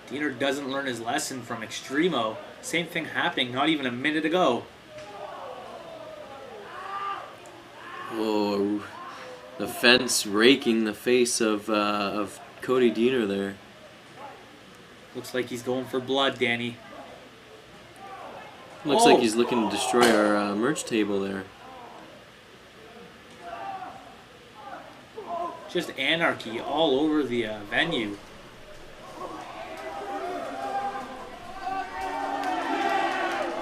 Diener doesn't learn his lesson from Extremo. Same thing happening not even a minute ago. Oh, the fence raking the face of Cody Diener there. Looks like he's going for blood, Danny. Looks like he's looking to destroy our merch table there. Just anarchy all over the venue.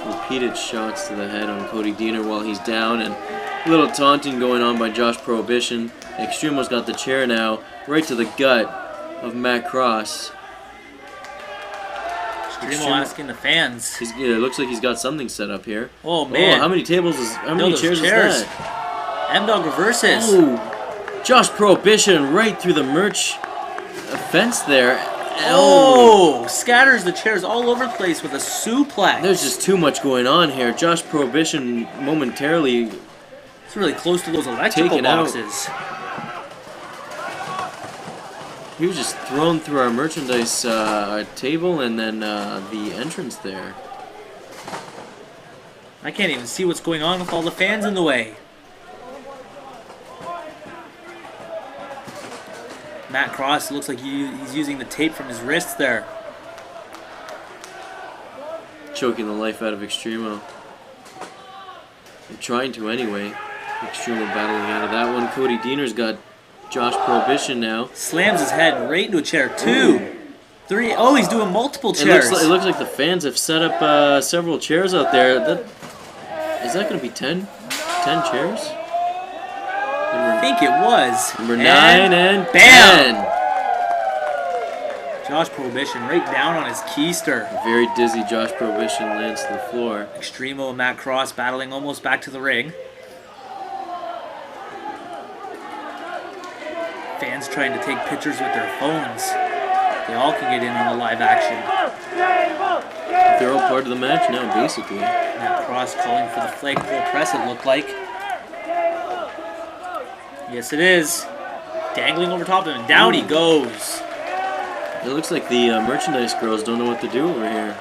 Repeated shots to the head on Cody Deaner while he's down, and a little taunting going on by Josh Prohibition. Extremo's got the chair now, right to the gut of Matt Cross. Extremo asking the fans. It looks like he's got something set up here. Oh man! How many chairs is that? M-Dog reverses. Oh, Josh Prohibition right through the merch fence there. Oh, scatters the chairs all over the place with a suplex. There's just too much going on here. Josh Prohibition momentarily. It's really close to those electrical boxes. He was just thrown through our merchandise table and then the entrance there. I can't even see what's going on with all the fans in the way. Matt Cross looks like he's using the tape from his wrists there. Choking the life out of Extremo. I'm trying to anyway. Extremo battling out of that one. Cody Deaner's got Josh Prohibition now. Slams his head right into a chair. 2, 3. Oh, he's doing multiple chairs. It looks like the fans have set up several chairs out there. Is that going to be 10? 10 chairs? I think it was. Number 9 and bam! 10. Josh Prohibition right down on his keister. Very dizzy Josh Prohibition lands to the floor. Extremo and Matt Cross battling almost back to the ring. Fans trying to take pictures with their phones. They all can get in on the live action. They're all part of the match now, basically. Matt Cross calling for the flagpole press, it looked like. Yes, it is. Dangling over top of him, and down he goes. It looks like the merchandise girls don't know what to do over here.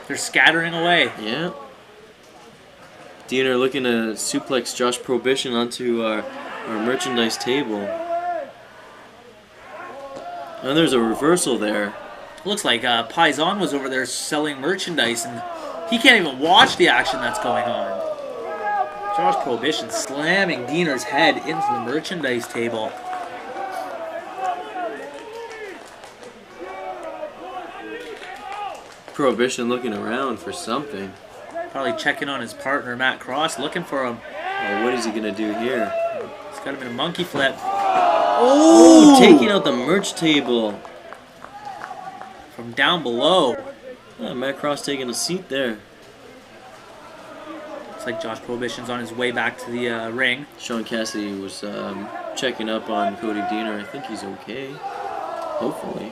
They're scattering away. Yeah. Deaner looking to suplex Josh Prohibition onto our merchandise table. And there's a reversal there. Looks like Paisan was over there selling merchandise, and he can't even watch the action that's going on. Josh Prohibition slamming Deaner's head into the merchandise table. Prohibition looking around for something. Probably checking on his partner, Matt Cross, looking for him. Oh, what is he going to do here? He's got him in a monkey flip. Oh, taking out the merch table. From down below. Matt Cross taking a seat there. Looks like Josh Prohibition's on his way back to the ring. Sean Cassidy was checking up on Cody Deaner. I think he's okay. Hopefully.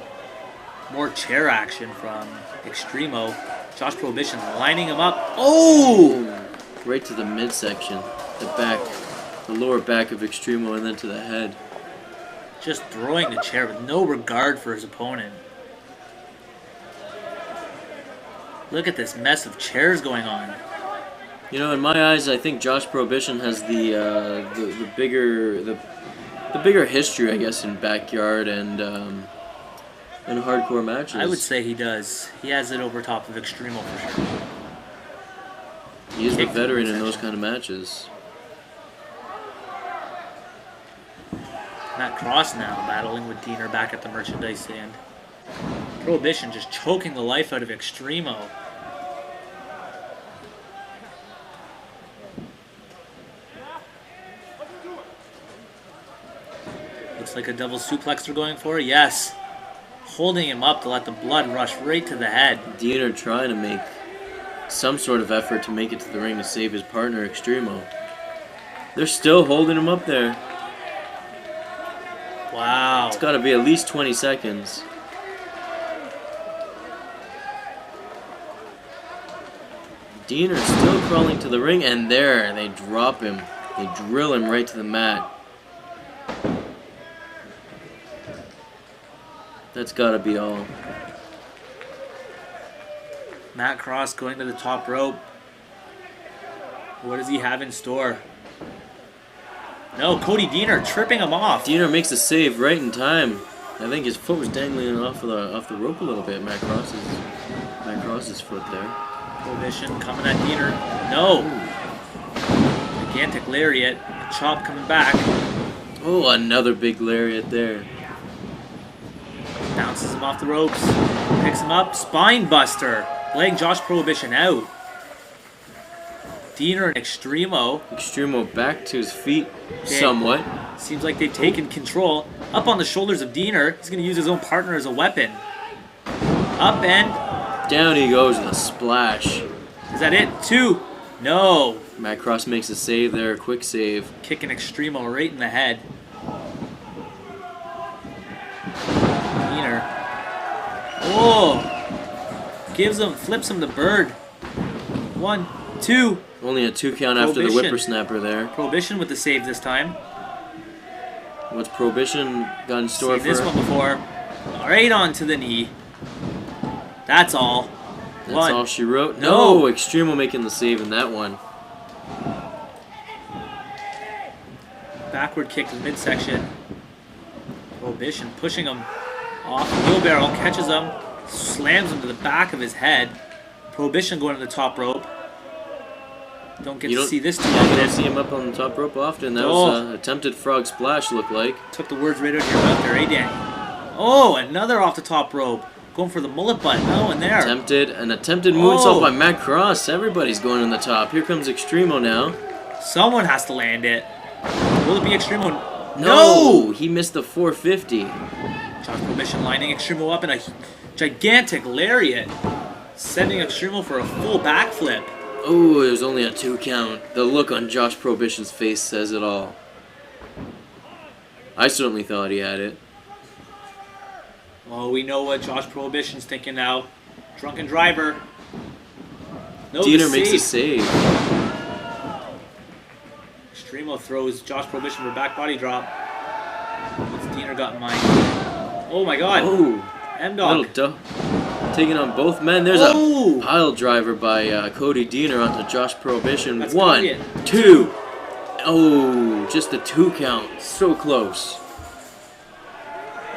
More chair action from Extremo. Josh Prohibition lining him up. Oh! Right to the midsection. The lower back of Extremo, and then to the head. Just throwing the chair with no regard for his opponent. Look at this mess of chairs going on. You know, in my eyes, I think Josh Prohibition has the bigger history, I guess, in backyard and hardcore matches. I would say he does. He has it over top of Extremo for sure. He is a veteran in those kind of matches. Matt Cross now battling with Deaner back at the merchandise stand. Prohibition just choking the life out of Extremo. Looks like a double suplex they're going for. Yes. Holding him up to let the blood rush right to the head. Deaner trying to make some sort of effort to make it to the ring to save his partner, Extremo. They're still holding him up there. Wow. It's got to be at least 20 seconds. Deaner still crawling to the ring, and there, they drop him. They drill him right to the mat. That's got to be all. Matt Cross going to the top rope. What does he have in store? No, Cody Deaner tripping him off. Deaner makes a save right in time. I think his foot was dangling off the rope a little bit. Matt Cross's foot there. Prohibition coming at Deaner. No. Gigantic lariat. Chop coming back. Oh, another big lariat there. Bounces him off the ropes. Picks him up. Spine buster. Laying Josh Prohibition out. Diener and Extremo. Extremo back to his feet Okay. somewhat. Seems like they've taken control. Up on the shoulders of Diener. He's going to use his own partner as a weapon. Up and... Down he goes with a splash. Is that it? 2. No. Matt Cross makes a save there, a quick save. Kicking Extremo right in the head. Diener. Oh. Flips him the bird. 1, 2. Only a 2 count after the Prohibition. whippersnapper there. Prohibition with the save this time. What's Prohibition got in store Seen this for? one before. Right onto the knee. That's all. That's 1. all she wrote. No. No, Extremo making the save in that one. Backward kick to the midsection. Prohibition pushing him off the wheelbarrow. Catches him. Slams him to the back of his head. Prohibition going to the top rope. Don't get to see this too You don't often. see him up on the top rope often. That Oh. was an attempted frog splash, looked like. Took the words right out of your mouth there, eh, Danny? Oh, another off the top rope. Going for the mullet butt. No, and there. An attempted moonsault Oh. by Matt Cross. Everybody's going on the top. Here comes Extremo now. Someone has to land it. Will it be Extremo? No! He missed the 450. Josh Prohibition lining Extremo up in a gigantic lariat. Sending Extremo for a full backflip. Oh, it was only a 2 count. The look on Josh Prohibition's face says it all. I certainly thought he had it. Oh, we know what Josh Prohibition's thinking now. Drunken driver. No, Diener makes a save. Extremo throws Josh Prohibition for back body drop. What's Diener got in mind? Oh my god. Oh, M-Dog. taking on both men. There's Oh! a pile driver by Cody Diener onto Josh Prohibition. That's 1, brilliant. 2. Oh, just a 2 count. So close.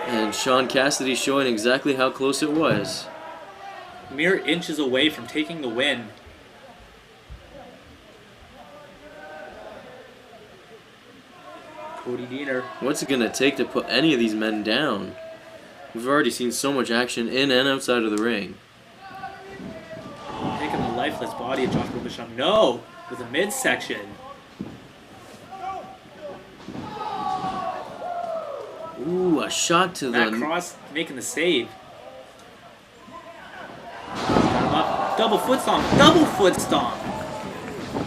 And Sean Cassidy showing exactly how close it was. Mere inches away from taking the win. Cody Diener. What's it going to take to put any of these men down? We've already seen so much action in and outside of the ring. Taking the lifeless body of Josh Prohibition. No! With a midsection. Ooh, a shot to Matt the... Cross making the save. Got him up. Double foot stomp. Double foot stomp.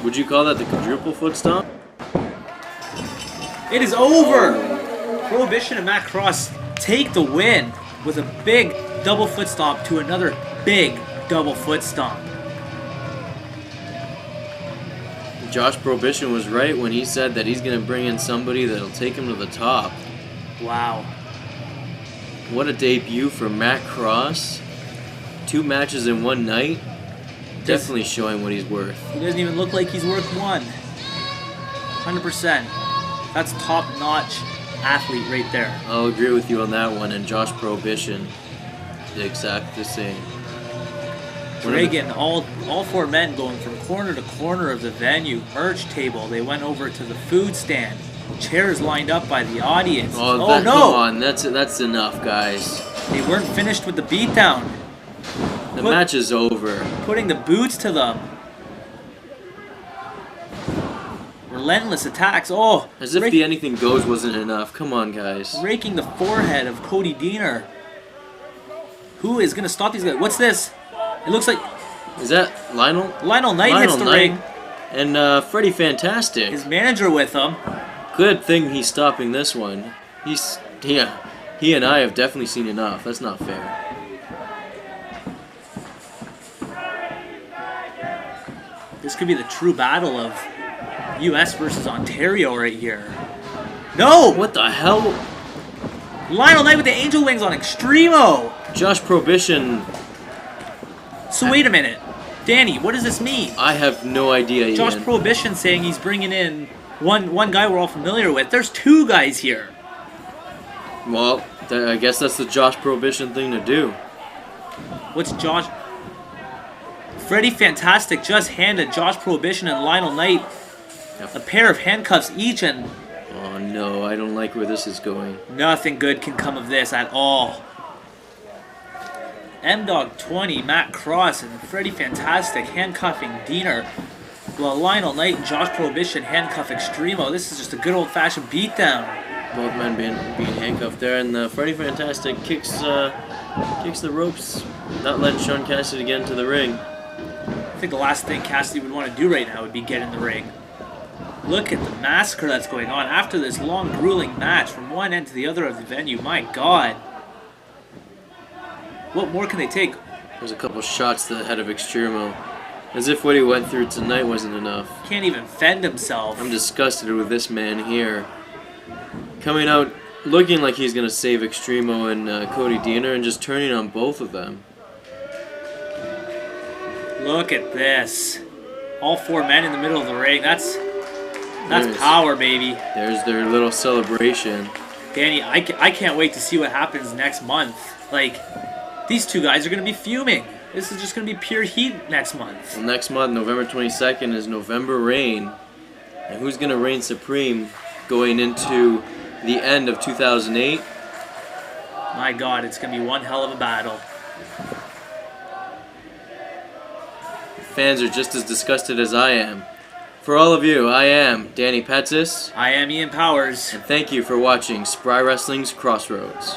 Would you call that the quadruple foot stomp? It is over. Prohibition and Matt Cross take the win with a big double foot stomp to another big double foot stomp. Josh Prohibition was right when he said that he's going to bring in somebody that'll take him to the top. Wow. What a debut for Matt Cross. 2 matches in 1 night. Definitely showing what he's worth. He doesn't even look like he's worth 1. 100%. That's top-notch athlete right there. I'll agree with you on that one. And Josh Prohibition, exactly the same. Reagan, all 4 men going from corner to corner of the venue. Merch table. They went over to the food stand. Chairs lined up by the audience. Oh, No! come on. That's enough, guys. They weren't finished with the beatdown. The match is over. Putting the boots to them. Relentless attacks. Oh, As if the anything goes wasn't enough. Come on, guys. raking the forehead of Cody Diener. Who is going to stop these guys? What's this? It looks like Is that Lionel? Lionel Knight hits the Knight. ring. And Freddie Fantastic. His manager with him. Good thing he's stopping this one. He and I have definitely seen enough. That's not fair. This could be the true battle of U.S. versus Ontario right here. No! What the hell? Lionel Knight with the angel wings on Extremo. Josh Prohibition. So wait a minute. Danny, what does this mean? I have no idea, Ian. Josh Prohibition saying he's bringing in one guy we're all familiar with. There's 2 guys here. Well, I guess that's the Josh Prohibition thing to do. What's Josh? Freddie Fantastic just handed Josh Prohibition and Lionel Knight a pair of handcuffs each, and Oh no, I don't like where this is going. Nothing good can come of this at all. M-Dog 20, Matt Cross, and Freddie Fantastic handcuffing Diener. While Lionel Knight and Josh Prohibition handcuff Extremo. This is just a good old-fashioned beatdown. Both men being handcuffed there, and Freddie Fantastic kicks the ropes, not letting Sean Cassidy get into the ring. I think the last thing Cassidy would want to do right now would be get in the ring. Look at the massacre that's going on after this long, grueling match from one end to the other of the venue. My God. What more can they take? There's a couple shots to the head of Extremo, as if what he went through tonight wasn't enough. Can't even fend himself. I'm disgusted with this man here. Coming out looking like he's going to save Extremo and Cody Diener, and just turning on both of them. Look at this. All four men in the middle of the ring. That's There's- power, baby. There's their little celebration. Danny, I can't wait to see what happens next month. Like, these two guys are going to be fuming. This is just going to be pure heat next month. Well, next month, November 22nd, is November Reign. And who's going to reign supreme going into the end of 2008? My God, it's going to be one hell of a battle. Fans are just as disgusted as I am. For all of you, I am Danny Petsis, I am Ian Powers. and thank you for watching SPRY Wrestling's Crossroads.